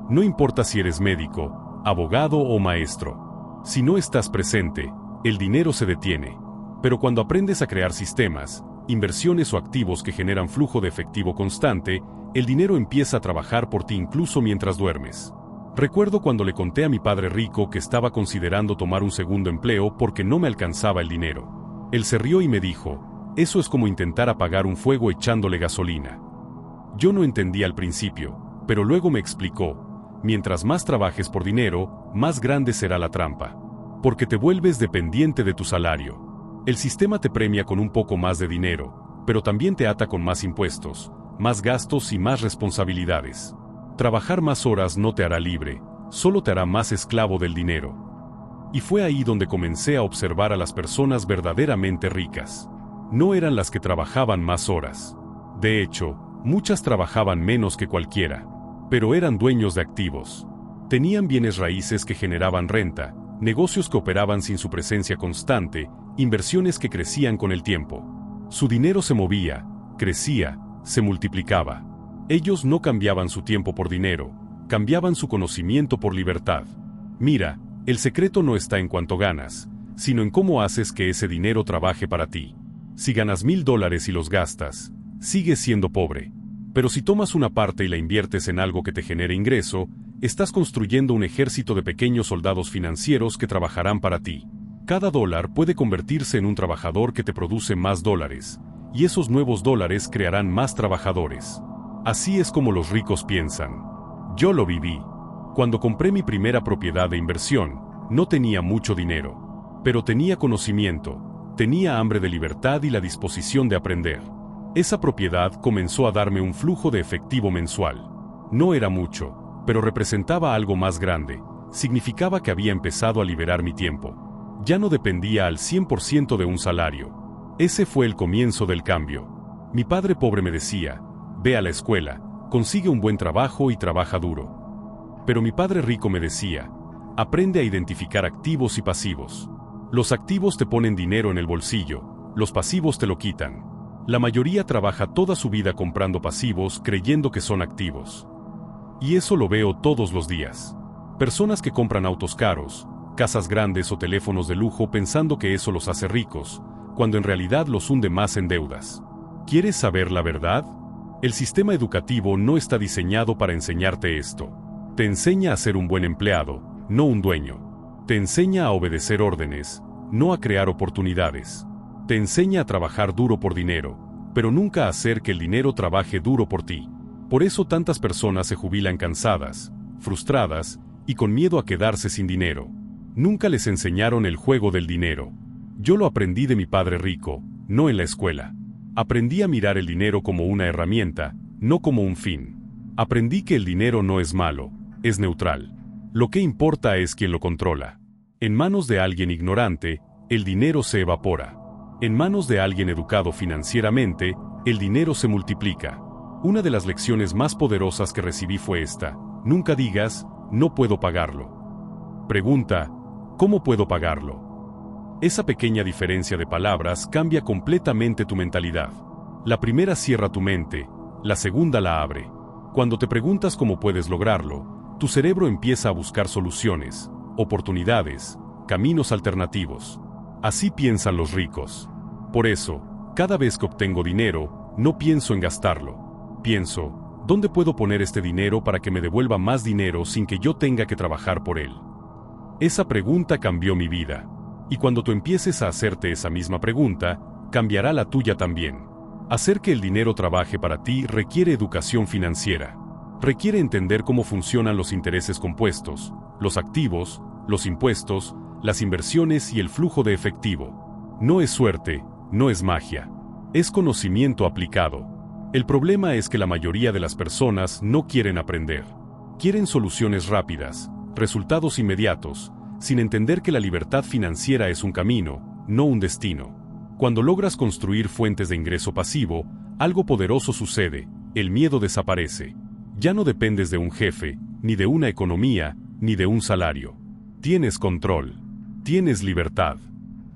No importa si eres médico, abogado o maestro. Si no estás presente, el dinero se detiene. Pero cuando aprendes a crear sistemas, inversiones o activos que generan flujo de efectivo constante, el dinero empieza a trabajar por ti incluso mientras duermes. Recuerdo cuando le conté a mi padre rico que estaba considerando tomar un segundo empleo porque no me alcanzaba el dinero. Él se rió y me dijo, eso es como intentar apagar un fuego echándole gasolina. Yo no entendía al principio, pero luego me explicó, mientras más trabajes por dinero, más grande será la trampa. Porque te vuelves dependiente de tu salario. El sistema te premia con un poco más de dinero, pero también te ata con más impuestos, más gastos y más responsabilidades. Trabajar más horas no te hará libre, solo te hará más esclavo del dinero. Y fue ahí donde comencé a observar a las personas verdaderamente ricas. No eran las que trabajaban más horas. De hecho, muchas trabajaban menos que cualquiera. Pero eran dueños de activos. Tenían bienes raíces que generaban renta, negocios que operaban sin su presencia constante, inversiones que crecían con el tiempo. Su dinero se movía, crecía, se multiplicaba. Ellos no cambiaban su tiempo por dinero, cambiaban su conocimiento por libertad. Mira, el secreto no está en cuánto ganas, sino en cómo haces que ese dinero trabaje para ti. Si ganas $1000 y los gastas, sigues siendo pobre. Pero si tomas una parte y la inviertes en algo que te genere ingreso, estás construyendo un ejército de pequeños soldados financieros que trabajarán para ti. Cada dólar puede convertirse en un trabajador que te produce más dólares, y esos nuevos dólares crearán más trabajadores. Así es como los ricos piensan. Yo lo viví. Cuando compré mi primera propiedad de inversión, no tenía mucho dinero, pero tenía conocimiento, tenía hambre de libertad y la disposición de aprender. Esa propiedad comenzó a darme un flujo de efectivo mensual. No era mucho, pero representaba algo más grande. Significaba que había empezado a liberar mi tiempo. Ya no dependía al 100% de un salario. Ese fue el comienzo del cambio. Mi padre pobre me decía, ve a la escuela, consigue un buen trabajo y trabaja duro. Pero mi padre rico me decía, aprende a identificar activos y pasivos. Los activos te ponen dinero en el bolsillo, los pasivos te lo quitan. La mayoría trabaja toda su vida comprando pasivos creyendo que son activos. Y eso lo veo todos los días. Personas que compran autos caros, casas grandes o teléfonos de lujo pensando que eso los hace ricos, cuando en realidad los hunde más en deudas. ¿Quieres saber la verdad? El sistema educativo no está diseñado para enseñarte esto. Te enseña a ser un buen empleado, no un dueño. Te enseña a obedecer órdenes, no a crear oportunidades. Te enseña a trabajar duro por dinero, pero nunca a hacer que el dinero trabaje duro por ti. Por eso tantas personas se jubilan cansadas, frustradas y con miedo a quedarse sin dinero. Nunca les enseñaron el juego del dinero. Yo lo aprendí de mi padre rico, no en la escuela. Aprendí a mirar el dinero como una herramienta, no como un fin. Aprendí que el dinero no es malo, es neutral. Lo que importa es quién lo controla. En manos de alguien ignorante, el dinero se evapora. En manos de alguien educado financieramente, el dinero se multiplica. Una de las lecciones más poderosas que recibí fue esta: nunca digas, no puedo pagarlo. Pregunta, ¿cómo puedo pagarlo? Esa pequeña diferencia de palabras cambia completamente tu mentalidad. La primera cierra tu mente, la segunda la abre. Cuando te preguntas cómo puedes lograrlo, tu cerebro empieza a buscar soluciones, oportunidades, caminos alternativos. Así piensan los ricos. Por eso, cada vez que obtengo dinero, no pienso en gastarlo. Pienso, ¿dónde puedo poner este dinero para que me devuelva más dinero sin que yo tenga que trabajar por él? Esa pregunta cambió mi vida. Y cuando tú empieces a hacerte esa misma pregunta, cambiará la tuya también. Hacer que el dinero trabaje para ti requiere educación financiera. Requiere entender cómo funcionan los intereses compuestos, los activos, los impuestos, las inversiones y el flujo de efectivo. No es suerte, no es magia. Es conocimiento aplicado. El problema es que la mayoría de las personas no quieren aprender. Quieren soluciones rápidas, resultados inmediatos, sin entender que la libertad financiera es un camino, no un destino. Cuando logras construir fuentes de ingreso pasivo, algo poderoso sucede: el miedo desaparece. Ya no dependes de un jefe, ni de una economía, ni de un salario. Tienes control. Tienes libertad.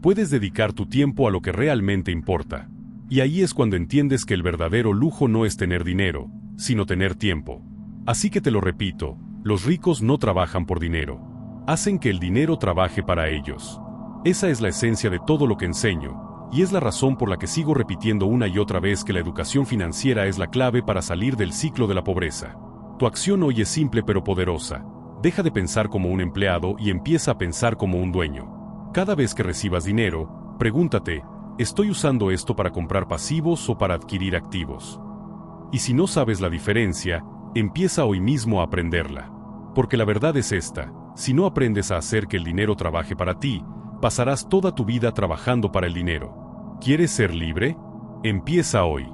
Puedes dedicar tu tiempo a lo que realmente importa. Y ahí es cuando entiendes que el verdadero lujo no es tener dinero, sino tener tiempo. Así que te lo repito, los ricos no trabajan por dinero. Hacen que el dinero trabaje para ellos. Esa es la esencia de todo lo que enseño, y es la razón por la que sigo repitiendo una y otra vez que la educación financiera es la clave para salir del ciclo de la pobreza. Tu acción hoy es simple pero poderosa. Deja de pensar como un empleado y empieza a pensar como un dueño. Cada vez que recibas dinero, pregúntate: ¿estoy usando esto para comprar pasivos o para adquirir activos? Y si no sabes la diferencia, empieza hoy mismo a aprenderla. Porque la verdad es esta: si no aprendes a hacer que el dinero trabaje para ti, pasarás toda tu vida trabajando para el dinero. ¿Quieres ser libre? Empieza hoy.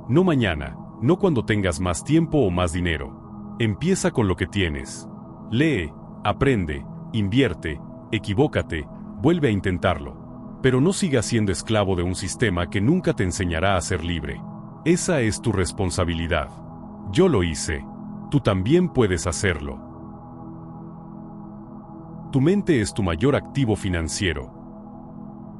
No mañana, no cuando tengas más tiempo o más dinero. Empieza con lo que tienes. Lee, aprende, invierte, equivócate, vuelve a intentarlo. Pero no sigas siendo esclavo de un sistema que nunca te enseñará a ser libre. Esa es tu responsabilidad. Yo lo hice. Tú también puedes hacerlo. Tu mente es tu mayor activo financiero.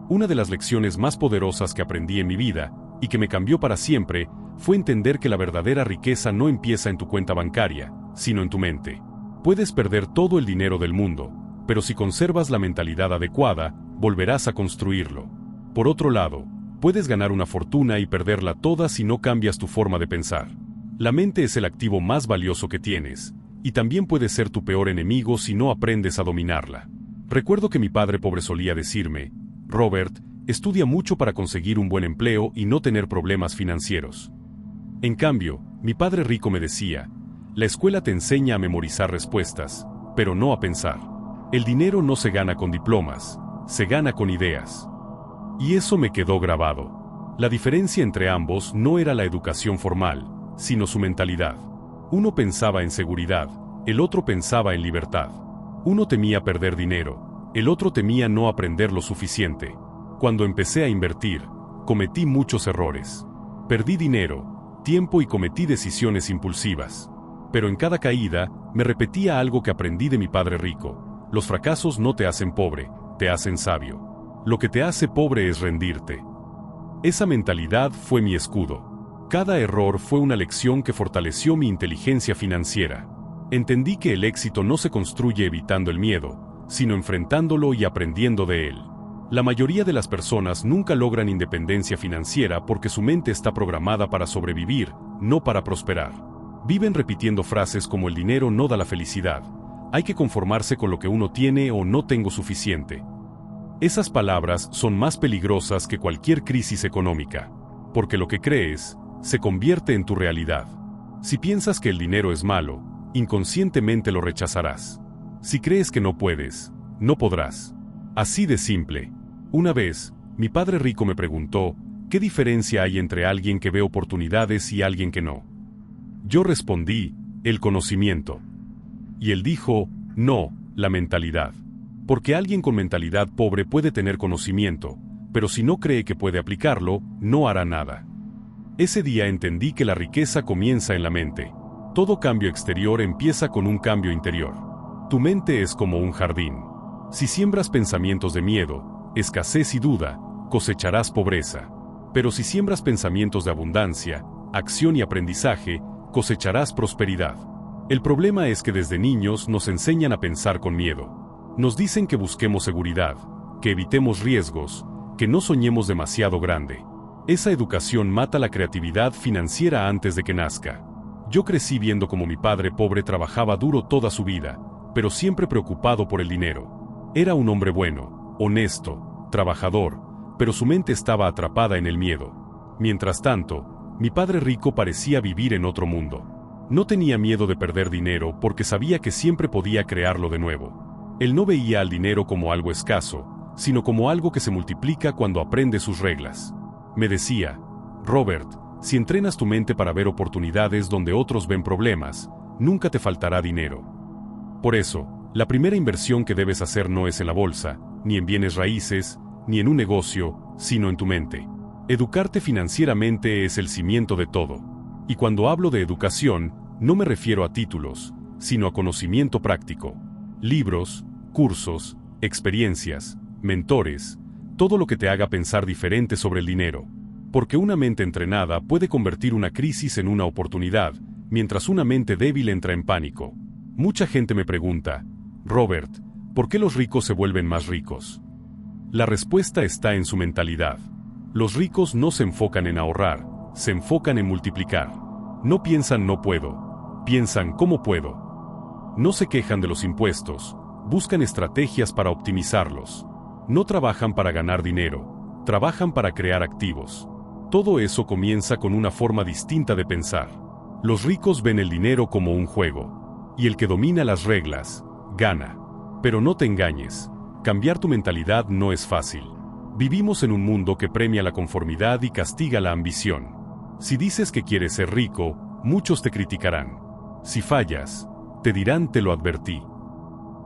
Una de las lecciones más poderosas que aprendí en mi vida, y que me cambió para siempre, fue entender que la verdadera riqueza no empieza en tu cuenta bancaria, sino en tu mente. Puedes perder todo el dinero del mundo, pero si conservas la mentalidad adecuada, volverás a construirlo. Por otro lado, puedes ganar una fortuna y perderla toda si no cambias tu forma de pensar. La mente es el activo más valioso que tienes, y también puede ser tu peor enemigo si no aprendes a dominarla. Recuerdo que mi padre pobre solía decirme: Robert, estudia mucho para conseguir un buen empleo y no tener problemas financieros. En cambio, mi padre rico me decía: la escuela te enseña a memorizar respuestas, pero no a pensar. El dinero no se gana con diplomas, se gana con ideas. Y eso me quedó grabado. La diferencia entre ambos no era la educación formal, sino su mentalidad. Uno pensaba en seguridad, el otro pensaba en libertad. Uno temía perder dinero, el otro temía no aprender lo suficiente. Cuando empecé a invertir, cometí muchos errores. Perdí dinero, tiempo y cometí decisiones impulsivas. Pero en cada caída, me repetía algo que aprendí de mi padre rico: los fracasos no te hacen pobre, te hacen sabio. Lo que te hace pobre es rendirte. Esa mentalidad fue mi escudo. Cada error fue una lección que fortaleció mi inteligencia financiera. Entendí que el éxito no se construye evitando el miedo, sino enfrentándolo y aprendiendo de él. La mayoría de las personas nunca logran independencia financiera porque su mente está programada para sobrevivir, no para prosperar. Viven repitiendo frases como el dinero no da la felicidad, hay que conformarse con lo que uno tiene o no tengo suficiente. Esas palabras son más peligrosas que cualquier crisis económica, porque lo que crees se convierte en tu realidad. Si piensas que el dinero es malo, inconscientemente lo rechazarás. Si crees que no puedes, no podrás. Así de simple. Una vez, mi padre rico me preguntó, ¿qué diferencia hay entre alguien que ve oportunidades y alguien que no? Yo respondí, el conocimiento. Y él dijo, no, la mentalidad. Porque alguien con mentalidad pobre puede tener conocimiento, pero si no cree que puede aplicarlo, no hará nada. Ese día entendí que la riqueza comienza en la mente. Todo cambio exterior empieza con un cambio interior. Tu mente es como un jardín. Si siembras pensamientos de miedo, escasez y duda, cosecharás pobreza. Pero si siembras pensamientos de abundancia, acción y aprendizaje, cosecharás prosperidad. El problema es que desde niños nos enseñan a pensar con miedo. Nos dicen que busquemos seguridad, que evitemos riesgos, que no soñemos demasiado grande. Esa educación mata la creatividad financiera antes de que nazca. Yo crecí viendo cómo mi padre pobre trabajaba duro toda su vida, pero siempre preocupado por el dinero. Era un hombre bueno, honesto, trabajador, pero su mente estaba atrapada en el miedo. Mientras tanto, mi padre rico parecía vivir en otro mundo. No tenía miedo de perder dinero porque sabía que siempre podía crearlo de nuevo. Él no veía al dinero como algo escaso, sino como algo que se multiplica cuando aprende sus reglas. Me decía, Robert, si entrenas tu mente para ver oportunidades donde otros ven problemas, nunca te faltará dinero. Por eso, la primera inversión que debes hacer no es en la bolsa, ni en bienes raíces, ni en un negocio, sino en tu mente. Educarte financieramente es el cimiento de todo. Y cuando hablo de educación, no me refiero a títulos, sino a conocimiento práctico. Libros, cursos, experiencias, mentores, todo lo que te haga pensar diferente sobre el dinero. Porque una mente entrenada puede convertir una crisis en una oportunidad, mientras una mente débil entra en pánico. Mucha gente me pregunta, Robert, ¿por qué los ricos se vuelven más ricos? La respuesta está en su mentalidad. Los ricos no se enfocan en ahorrar, se enfocan en multiplicar. No piensan no puedo, piensan cómo puedo. No se quejan de los impuestos, buscan estrategias para optimizarlos. No trabajan para ganar dinero, trabajan para crear activos. Todo eso comienza con una forma distinta de pensar. Los ricos ven el dinero como un juego. Y el que domina las reglas, gana. Pero no te engañes, cambiar tu mentalidad no es fácil. Vivimos en un mundo que premia la conformidad y castiga la ambición. Si dices que quieres ser rico, muchos te criticarán. Si fallas, te dirán te lo advertí.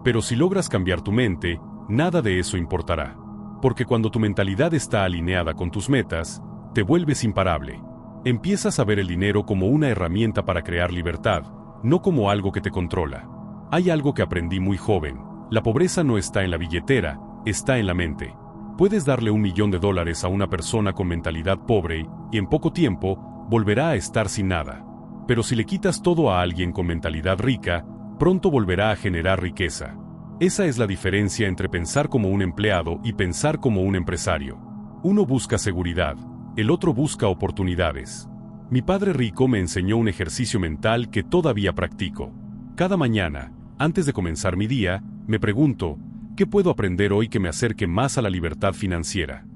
Pero si logras cambiar tu mente, nada de eso importará. Porque cuando tu mentalidad está alineada con tus metas, te vuelves imparable. Empiezas a ver el dinero como una herramienta para crear libertad, no como algo que te controla. Hay algo que aprendí muy joven. La pobreza no está en la billetera, está en la mente. Puedes darle $1 millón a una persona con mentalidad pobre y en poco tiempo volverá a estar sin nada. Pero si le quitas todo a alguien con mentalidad rica, pronto volverá a generar riqueza. Esa es la diferencia entre pensar como un empleado y pensar como un empresario. Uno busca seguridad, el otro busca oportunidades. Mi padre rico me enseñó un ejercicio mental que todavía practico. Cada mañana, antes de comenzar mi día, me pregunto, ¿qué puedo aprender hoy que me acerque más a la libertad financiera?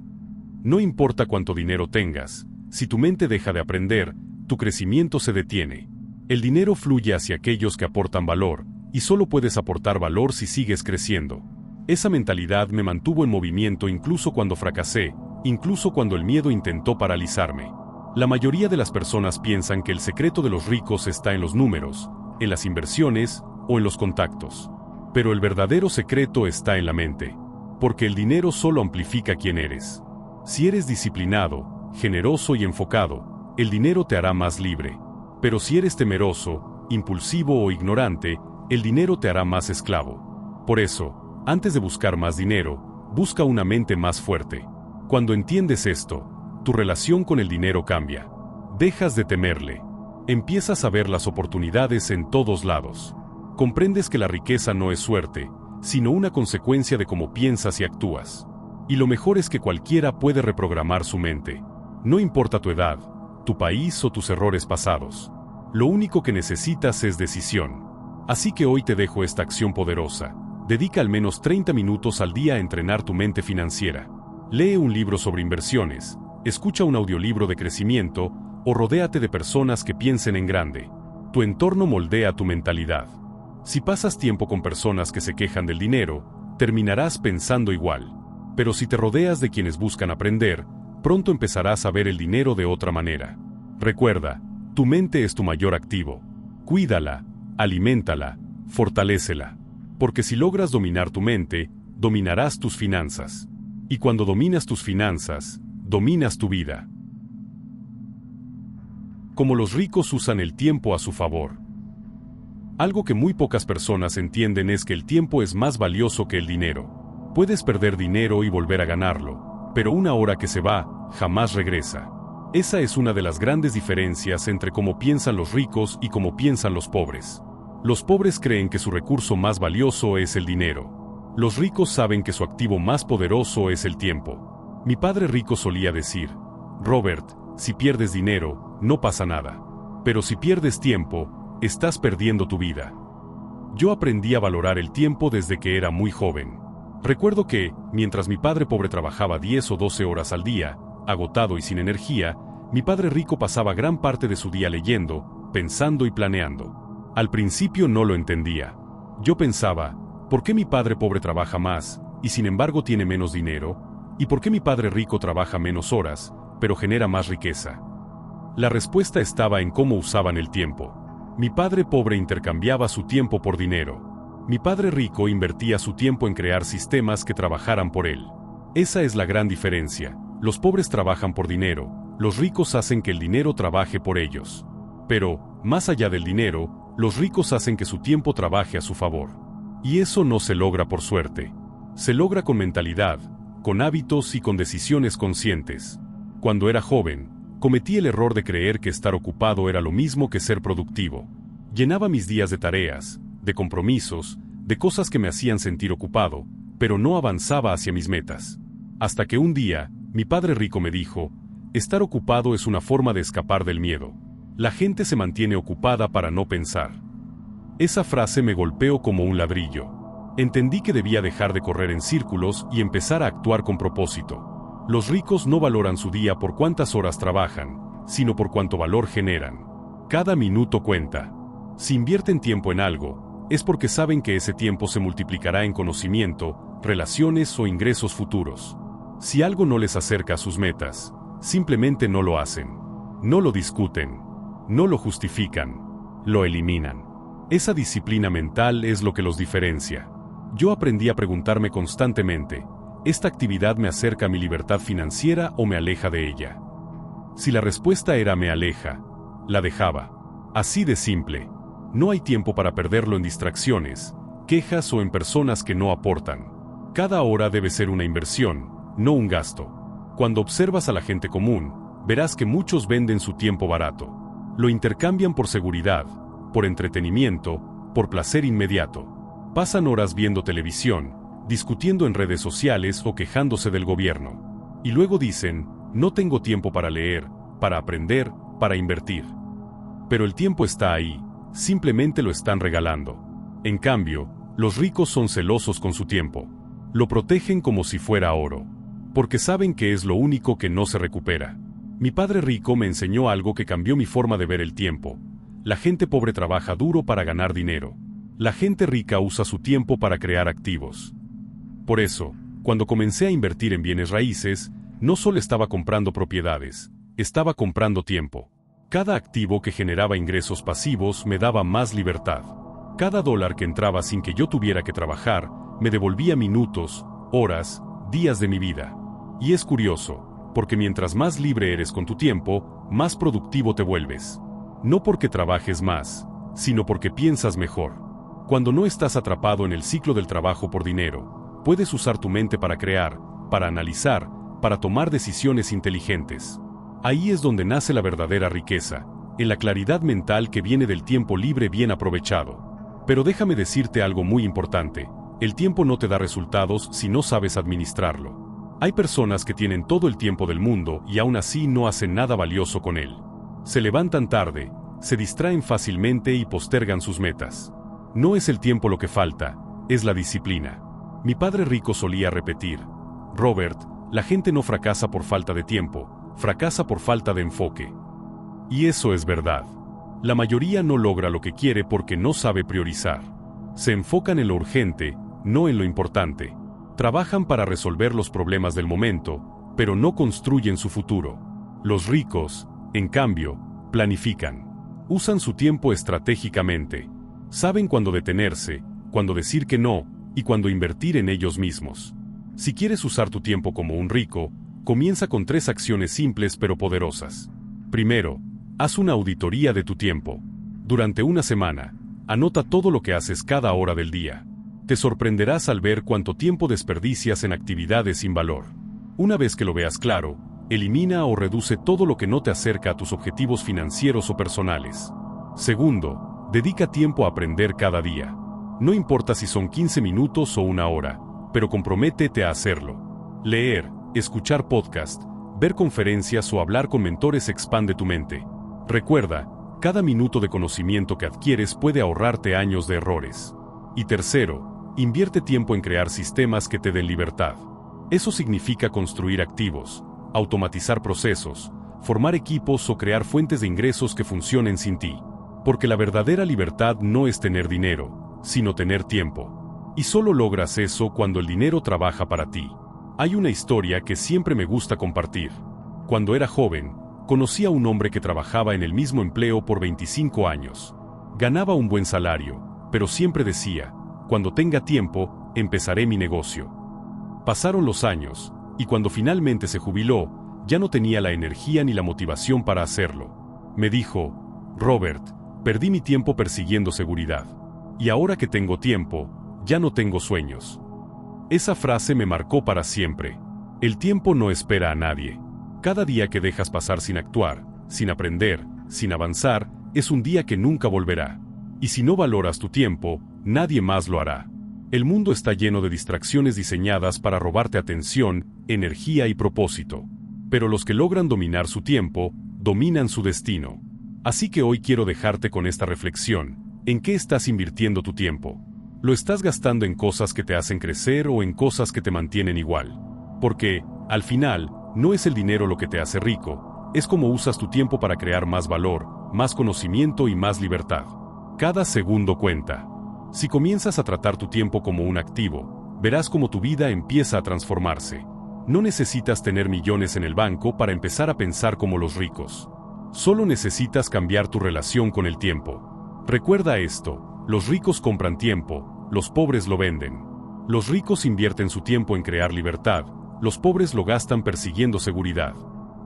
No importa cuánto dinero tengas, si tu mente deja de aprender, tu crecimiento se detiene. El dinero fluye hacia aquellos que aportan valor, y solo puedes aportar valor si sigues creciendo. Esa mentalidad me mantuvo en movimiento incluso cuando fracasé, incluso cuando el miedo intentó paralizarme. La mayoría de las personas piensan que el secreto de los ricos está en los números, en las inversiones o en los contactos. Pero el verdadero secreto está en la mente, porque el dinero solo amplifica quién eres. Si eres disciplinado, generoso y enfocado, el dinero te hará más libre. Pero si eres temeroso, impulsivo o ignorante, el dinero te hará más esclavo. Por eso, antes de buscar más dinero, busca una mente más fuerte. Cuando entiendes esto, Tu relación con el dinero cambia. Dejas de temerle. Empiezas a ver las oportunidades en todos lados. Comprendes que la riqueza no es suerte, sino una consecuencia de cómo piensas y actúas. Y lo mejor es que cualquiera puede reprogramar su mente. No importa tu edad, tu país o tus errores pasados. Lo único que necesitas es decisión. Así que hoy te dejo esta acción poderosa. Dedica al menos 30 minutos al día a entrenar tu mente financiera. Lee un libro sobre inversiones, escucha un audiolibro de crecimiento o rodéate de personas que piensen en grande. Tu entorno moldea tu mentalidad. Si pasas tiempo con personas que se quejan del dinero, terminarás pensando igual. Pero si te rodeas de quienes buscan aprender, pronto empezarás a ver el dinero de otra manera. Recuerda, tu mente es tu mayor activo. Cuídala, aliméntala, fortalécela. Porque si logras dominar tu mente, dominarás tus finanzas. Y cuando dominas tus finanzas, dominas tu vida. Como los ricos usan el tiempo a su favor. Algo que muy pocas personas entienden es que el tiempo es más valioso que el dinero. Puedes perder dinero y volver a ganarlo, pero una hora que se va, jamás regresa. Esa es una de las grandes diferencias entre cómo piensan los ricos y cómo piensan los pobres. Los pobres creen que su recurso más valioso es el dinero. Los ricos saben que su activo más poderoso es el tiempo. Mi padre rico solía decir, Robert, si pierdes dinero, no pasa nada. Pero si pierdes tiempo, estás perdiendo tu vida. Yo aprendí a valorar el tiempo desde que era muy joven. Recuerdo que, mientras mi padre pobre trabajaba 10 o 12 horas al día, agotado y sin energía, mi padre rico pasaba gran parte de su día leyendo, pensando y planeando. Al principio no lo entendía. Yo pensaba, ¿por qué mi padre pobre trabaja más, y sin embargo tiene menos dinero? ¿Y por qué mi padre rico trabaja menos horas, pero genera más riqueza? La respuesta estaba en cómo usaban el tiempo. Mi padre pobre intercambiaba su tiempo por dinero. Mi padre rico invertía su tiempo en crear sistemas que trabajaran por él. Esa es la gran diferencia. Los pobres trabajan por dinero, los ricos hacen que el dinero trabaje por ellos. Pero, más allá del dinero, los ricos hacen que su tiempo trabaje a su favor. Y eso no se logra por suerte. Se logra con mentalidad, con hábitos y con decisiones conscientes. Cuando era joven, cometí el error de creer que estar ocupado era lo mismo que ser productivo. Llenaba mis días de tareas, de compromisos, de cosas que me hacían sentir ocupado, pero no avanzaba hacia mis metas. Hasta que un día, mi padre rico me dijo, estar ocupado es una forma de escapar del miedo. La gente se mantiene ocupada para no pensar. Esa frase me golpeó como un ladrillo. Entendí que debía dejar de correr en círculos y empezar a actuar con propósito. Los ricos no valoran su día por cuántas horas trabajan, sino por cuánto valor generan. Cada minuto cuenta. Si invierten tiempo en algo, es porque saben que ese tiempo se multiplicará en conocimiento, relaciones o ingresos futuros. Si algo no les acerca a sus metas, simplemente no lo hacen. No lo discuten. No lo justifican, lo eliminan. Esa disciplina mental es lo que los diferencia. Yo aprendí a preguntarme constantemente, ¿esta actividad me acerca a mi libertad financiera o me aleja de ella? Si la respuesta era me aleja, la dejaba. Así de simple. No hay tiempo para perderlo en distracciones, quejas o en personas que no aportan. Cada hora debe ser una inversión, no un gasto. Cuando observas a la gente común, verás que muchos venden su tiempo barato. Lo intercambian por seguridad, por entretenimiento, por placer inmediato. Pasan horas viendo televisión, discutiendo en redes sociales o quejándose del gobierno. Y luego dicen, no tengo tiempo para leer, para aprender, para invertir. Pero el tiempo está ahí, simplemente lo están regalando. En cambio, los ricos son celosos con su tiempo. Lo protegen como si fuera oro. Porque saben que es lo único que no se recupera. Mi padre rico me enseñó algo que cambió mi forma de ver el tiempo. La gente pobre trabaja duro para ganar dinero. La gente rica usa su tiempo para crear activos. Por eso, cuando comencé a invertir en bienes raíces, no solo estaba comprando propiedades, estaba comprando tiempo. Cada activo que generaba ingresos pasivos me daba más libertad. Cada dólar que entraba sin que yo tuviera que trabajar, me devolvía minutos, horas, días de mi vida. Y es curioso, porque mientras más libre eres con tu tiempo, más productivo te vuelves. No porque trabajes más, sino porque piensas mejor. Cuando no estás atrapado en el ciclo del trabajo por dinero, puedes usar tu mente para crear, para analizar, para tomar decisiones inteligentes. Ahí es donde nace la verdadera riqueza, en la claridad mental que viene del tiempo libre bien aprovechado. Pero déjame decirte algo muy importante: el tiempo no te da resultados si no sabes administrarlo. Hay personas que tienen todo el tiempo del mundo y aún así no hacen nada valioso con él. Se levantan tarde, se distraen fácilmente y postergan sus metas. No es el tiempo lo que falta, es la disciplina. Mi padre rico solía repetir: Robert, la gente no fracasa por falta de tiempo, fracasa por falta de enfoque. Y eso es verdad. La mayoría no logra lo que quiere porque no sabe priorizar. Se enfocan en lo urgente, no en lo importante. Trabajan para resolver los problemas del momento, pero no construyen su futuro. Los ricos, en cambio, planifican. Usan su tiempo estratégicamente. Saben cuándo detenerse, cuándo decir que no, y cuándo invertir en ellos mismos. Si quieres usar tu tiempo como un rico, comienza con 3 acciones simples pero poderosas. Primero, haz una auditoría de tu tiempo. Durante una semana, anota todo lo que haces cada hora del día. Te sorprenderás al ver cuánto tiempo desperdicias en actividades sin valor. Una vez que lo veas claro, elimina o reduce todo lo que no te acerca a tus objetivos financieros o personales. Segundo, dedica tiempo a aprender cada día. No importa si son 15 minutos o 1 hora, pero comprométete a hacerlo. Leer, escuchar podcast, ver conferencias o hablar con mentores expande tu mente. Recuerda, cada minuto de conocimiento que adquieres puede ahorrarte años de errores. Y tercero, invierte tiempo en crear sistemas que te den libertad. Eso significa construir activos, automatizar procesos, formar equipos o crear fuentes de ingresos que funcionen sin ti. Porque la verdadera libertad no es tener dinero, sino tener tiempo. Y solo logras eso cuando el dinero trabaja para ti. Hay una historia que siempre me gusta compartir. Cuando era joven, conocí a un hombre que trabajaba en el mismo empleo por 25 años. Ganaba un buen salario, pero siempre decía: cuando tenga tiempo, empezaré mi negocio. Pasaron los años, y cuando finalmente se jubiló, ya no tenía la energía ni la motivación para hacerlo. Me dijo: Robert, perdí mi tiempo persiguiendo seguridad. Y ahora que tengo tiempo, ya no tengo sueños. Esa frase me marcó para siempre. El tiempo no espera a nadie. Cada día que dejas pasar sin actuar, sin aprender, sin avanzar, es un día que nunca volverá. Y si no valoras tu tiempo, nadie más lo hará. El mundo está lleno de distracciones diseñadas para robarte atención, energía y propósito. Pero los que logran dominar su tiempo, dominan su destino. Así que hoy quiero dejarte con esta reflexión: ¿en qué estás invirtiendo tu tiempo? ¿Lo estás gastando en cosas que te hacen crecer o en cosas que te mantienen igual? Porque, al final, no es el dinero lo que te hace rico, es cómo usas tu tiempo para crear más valor, más conocimiento y más libertad. Cada segundo cuenta. Si comienzas a tratar tu tiempo como un activo, verás cómo tu vida empieza a transformarse. No necesitas tener millones en el banco para empezar a pensar como los ricos. Solo necesitas cambiar tu relación con el tiempo. Recuerda esto: los ricos compran tiempo, los pobres lo venden. Los ricos invierten su tiempo en crear libertad, los pobres lo gastan persiguiendo seguridad.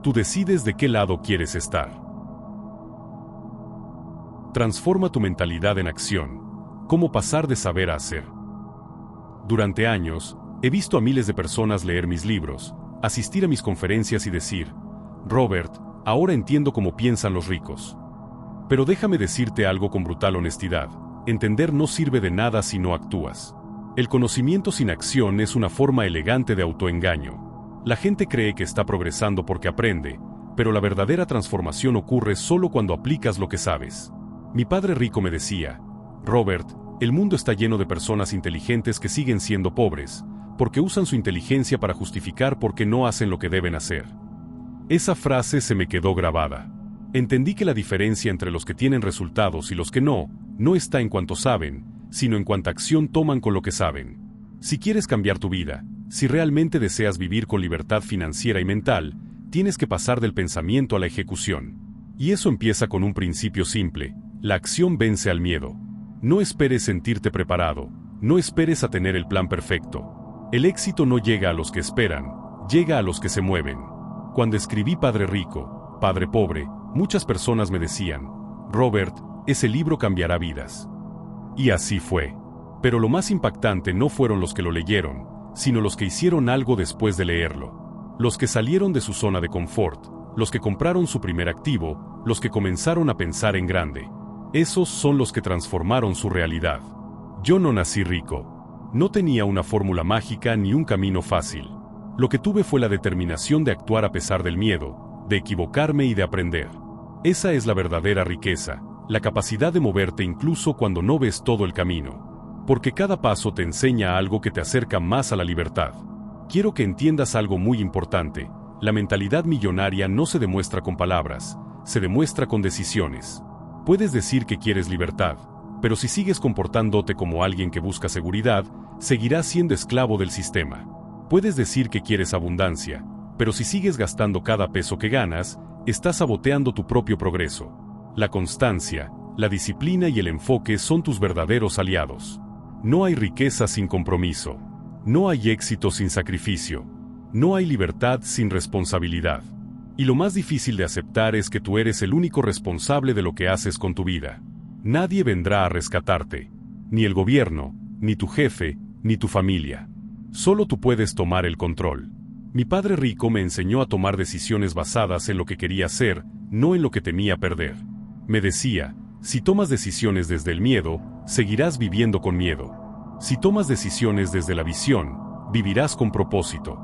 Tú decides de qué lado quieres estar. Transforma tu mentalidad en acción. ¿Cómo pasar de saber a hacer? Durante años, he visto a miles de personas leer mis libros, asistir a mis conferencias y decir: Robert, ahora entiendo cómo piensan los ricos. Pero déjame decirte algo con brutal honestidad: entender no sirve de nada si no actúas. El conocimiento sin acción es una forma elegante de autoengaño. La gente cree que está progresando porque aprende, pero la verdadera transformación ocurre solo cuando aplicas lo que sabes. Mi padre rico me decía: Robert, el mundo está lleno de personas inteligentes que siguen siendo pobres, porque usan su inteligencia para justificar por qué no hacen lo que deben hacer. Esa frase se me quedó grabada. Entendí que la diferencia entre los que tienen resultados y los que no está en cuánto saben, sino en cuánta acción toman con lo que saben. Si quieres cambiar tu vida, si realmente deseas vivir con libertad financiera y mental, tienes que pasar del pensamiento a la ejecución. Y eso empieza con un principio simple: la acción vence al miedo. No esperes sentirte preparado, no esperes a tener el plan perfecto. El éxito no llega a los que esperan, llega a los que se mueven. Cuando escribí Padre Rico, Padre Pobre, muchas personas me decían: Robert, ese libro cambiará vidas. Y así fue. Pero lo más impactante no fueron los que lo leyeron, sino los que hicieron algo después de leerlo. Los que salieron de su zona de confort, los que compraron su primer activo, los que comenzaron a pensar en grande. Esos son los que transformaron su realidad. Yo no nací rico. No tenía una fórmula mágica ni un camino fácil. Lo que tuve fue la determinación de actuar a pesar del miedo, de equivocarme y de aprender. Esa es la verdadera riqueza, la capacidad de moverte incluso cuando no ves todo el camino. Porque cada paso te enseña algo que te acerca más a la libertad. Quiero que entiendas algo muy importante. La mentalidad millonaria no se demuestra con palabras, se demuestra con decisiones. Puedes decir que quieres libertad, pero si sigues comportándote como alguien que busca seguridad, seguirás siendo esclavo del sistema. Puedes decir que quieres abundancia, pero si sigues gastando cada peso que ganas, estás saboteando tu propio progreso. La constancia, la disciplina y el enfoque son tus verdaderos aliados. No hay riqueza sin compromiso. No hay éxito sin sacrificio. No hay libertad sin responsabilidad. Y lo más difícil de aceptar es que tú eres el único responsable de lo que haces con tu vida. Nadie vendrá a rescatarte. Ni el gobierno, ni tu jefe, ni tu familia. Solo tú puedes tomar el control. Mi padre rico me enseñó a tomar decisiones basadas en lo que quería hacer, no en lo que temía perder. Me decía, si tomas decisiones desde el miedo, seguirás viviendo con miedo. Si tomas decisiones desde la visión, vivirás con propósito.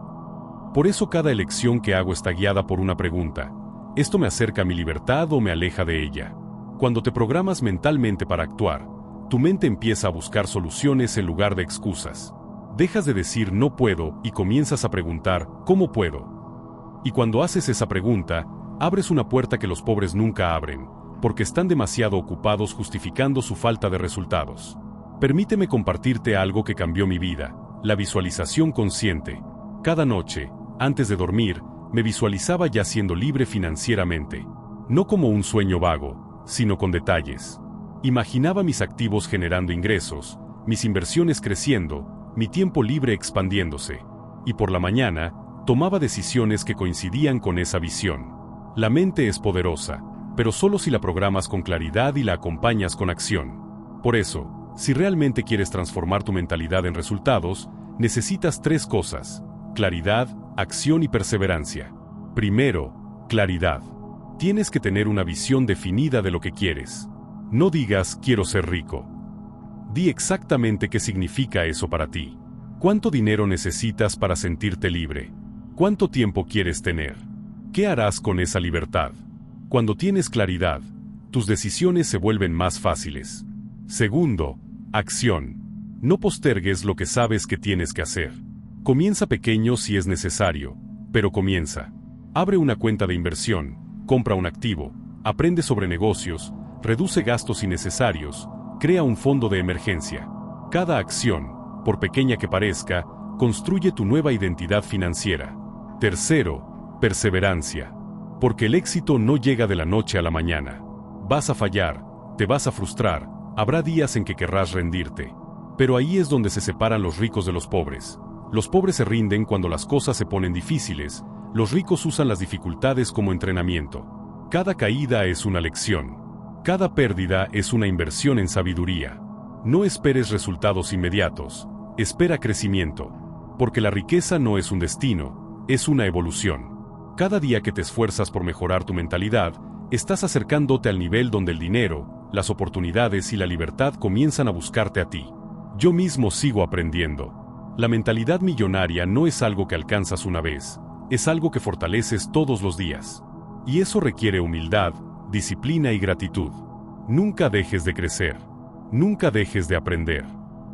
Por eso cada elección que hago está guiada por una pregunta. ¿Esto me acerca a mi libertad o me aleja de ella? Cuando te programas mentalmente para actuar, tu mente empieza a buscar soluciones en lugar de excusas. Dejas de decir no puedo y comienzas a preguntar ¿cómo puedo? Y cuando haces esa pregunta, abres una puerta que los pobres nunca abren, porque están demasiado ocupados justificando su falta de resultados. Permíteme compartirte algo que cambió mi vida, la visualización consciente. Cada noche, antes de dormir, me visualizaba ya siendo libre financieramente. No como un sueño vago, sino con detalles. Imaginaba mis activos generando ingresos, mis inversiones creciendo, mi tiempo libre expandiéndose. Y por la mañana, tomaba decisiones que coincidían con esa visión. La mente es poderosa, pero solo si la programas con claridad y la acompañas con acción. Por eso, si realmente quieres transformar tu mentalidad en resultados, necesitas 3 cosas: claridad, acción y perseverancia. Primero, claridad. Tienes que tener una visión definida de lo que quieres. No digas quiero ser rico. Di exactamente qué significa eso para ti. ¿Cuánto dinero necesitas para sentirte libre? ¿Cuánto tiempo quieres tener? ¿Qué harás con esa libertad? Cuando tienes claridad, tus decisiones se vuelven más fáciles. Segundo, acción. No postergues lo que sabes que tienes que hacer. Comienza pequeño si es necesario, pero comienza. Abre una cuenta de inversión, compra un activo, aprende sobre negocios, reduce gastos innecesarios, crea un fondo de emergencia. Cada acción, por pequeña que parezca, construye tu nueva identidad financiera. Tercero, perseverancia. Porque el éxito no llega de la noche a la mañana. Vas a fallar, te vas a frustrar, habrá días en que querrás rendirte. Pero ahí es donde se separan los ricos de los pobres. Los pobres se rinden cuando las cosas se ponen difíciles, los ricos usan las dificultades como entrenamiento. Cada caída es una lección. Cada pérdida es una inversión en sabiduría. No esperes resultados inmediatos, espera crecimiento. Porque la riqueza no es un destino, es una evolución. Cada día que te esfuerzas por mejorar tu mentalidad, estás acercándote al nivel donde el dinero, las oportunidades y la libertad comienzan a buscarte a ti. Yo mismo sigo aprendiendo. La mentalidad millonaria no es algo que alcanzas una vez, es algo que fortaleces todos los días. Y eso requiere humildad, disciplina y gratitud. Nunca dejes de crecer. Nunca dejes de aprender.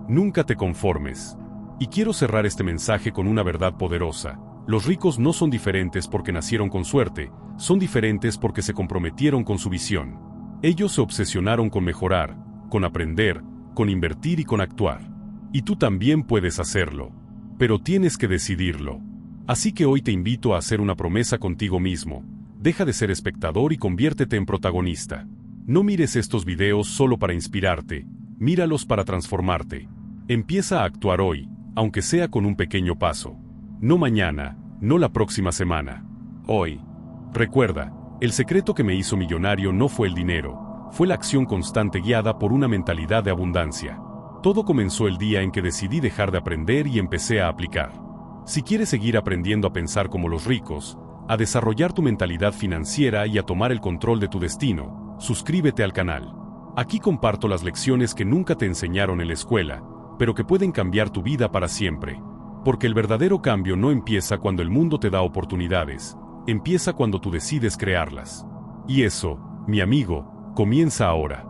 Nunca te conformes. Y quiero cerrar este mensaje con una verdad poderosa. Los ricos no son diferentes porque nacieron con suerte, son diferentes porque se comprometieron con su visión. Ellos se obsesionaron con mejorar, con aprender, con invertir y con actuar. Y tú también puedes hacerlo. Pero tienes que decidirlo. Así que hoy te invito a hacer una promesa contigo mismo. Deja de ser espectador y conviértete en protagonista. No mires estos videos solo para inspirarte, míralos para transformarte. Empieza a actuar hoy, aunque sea con un pequeño paso. No mañana, no la próxima semana. Hoy. Recuerda, el secreto que me hizo millonario no fue el dinero, fue la acción constante guiada por una mentalidad de abundancia. Todo comenzó el día en que decidí dejar de aprender y empecé a aplicar. Si quieres seguir aprendiendo a pensar como los ricos, a desarrollar tu mentalidad financiera y a tomar el control de tu destino, suscríbete al canal. Aquí comparto las lecciones que nunca te enseñaron en la escuela, pero que pueden cambiar tu vida para siempre. Porque el verdadero cambio no empieza cuando el mundo te da oportunidades, empieza cuando tú decides crearlas. Y eso, mi amigo, comienza ahora.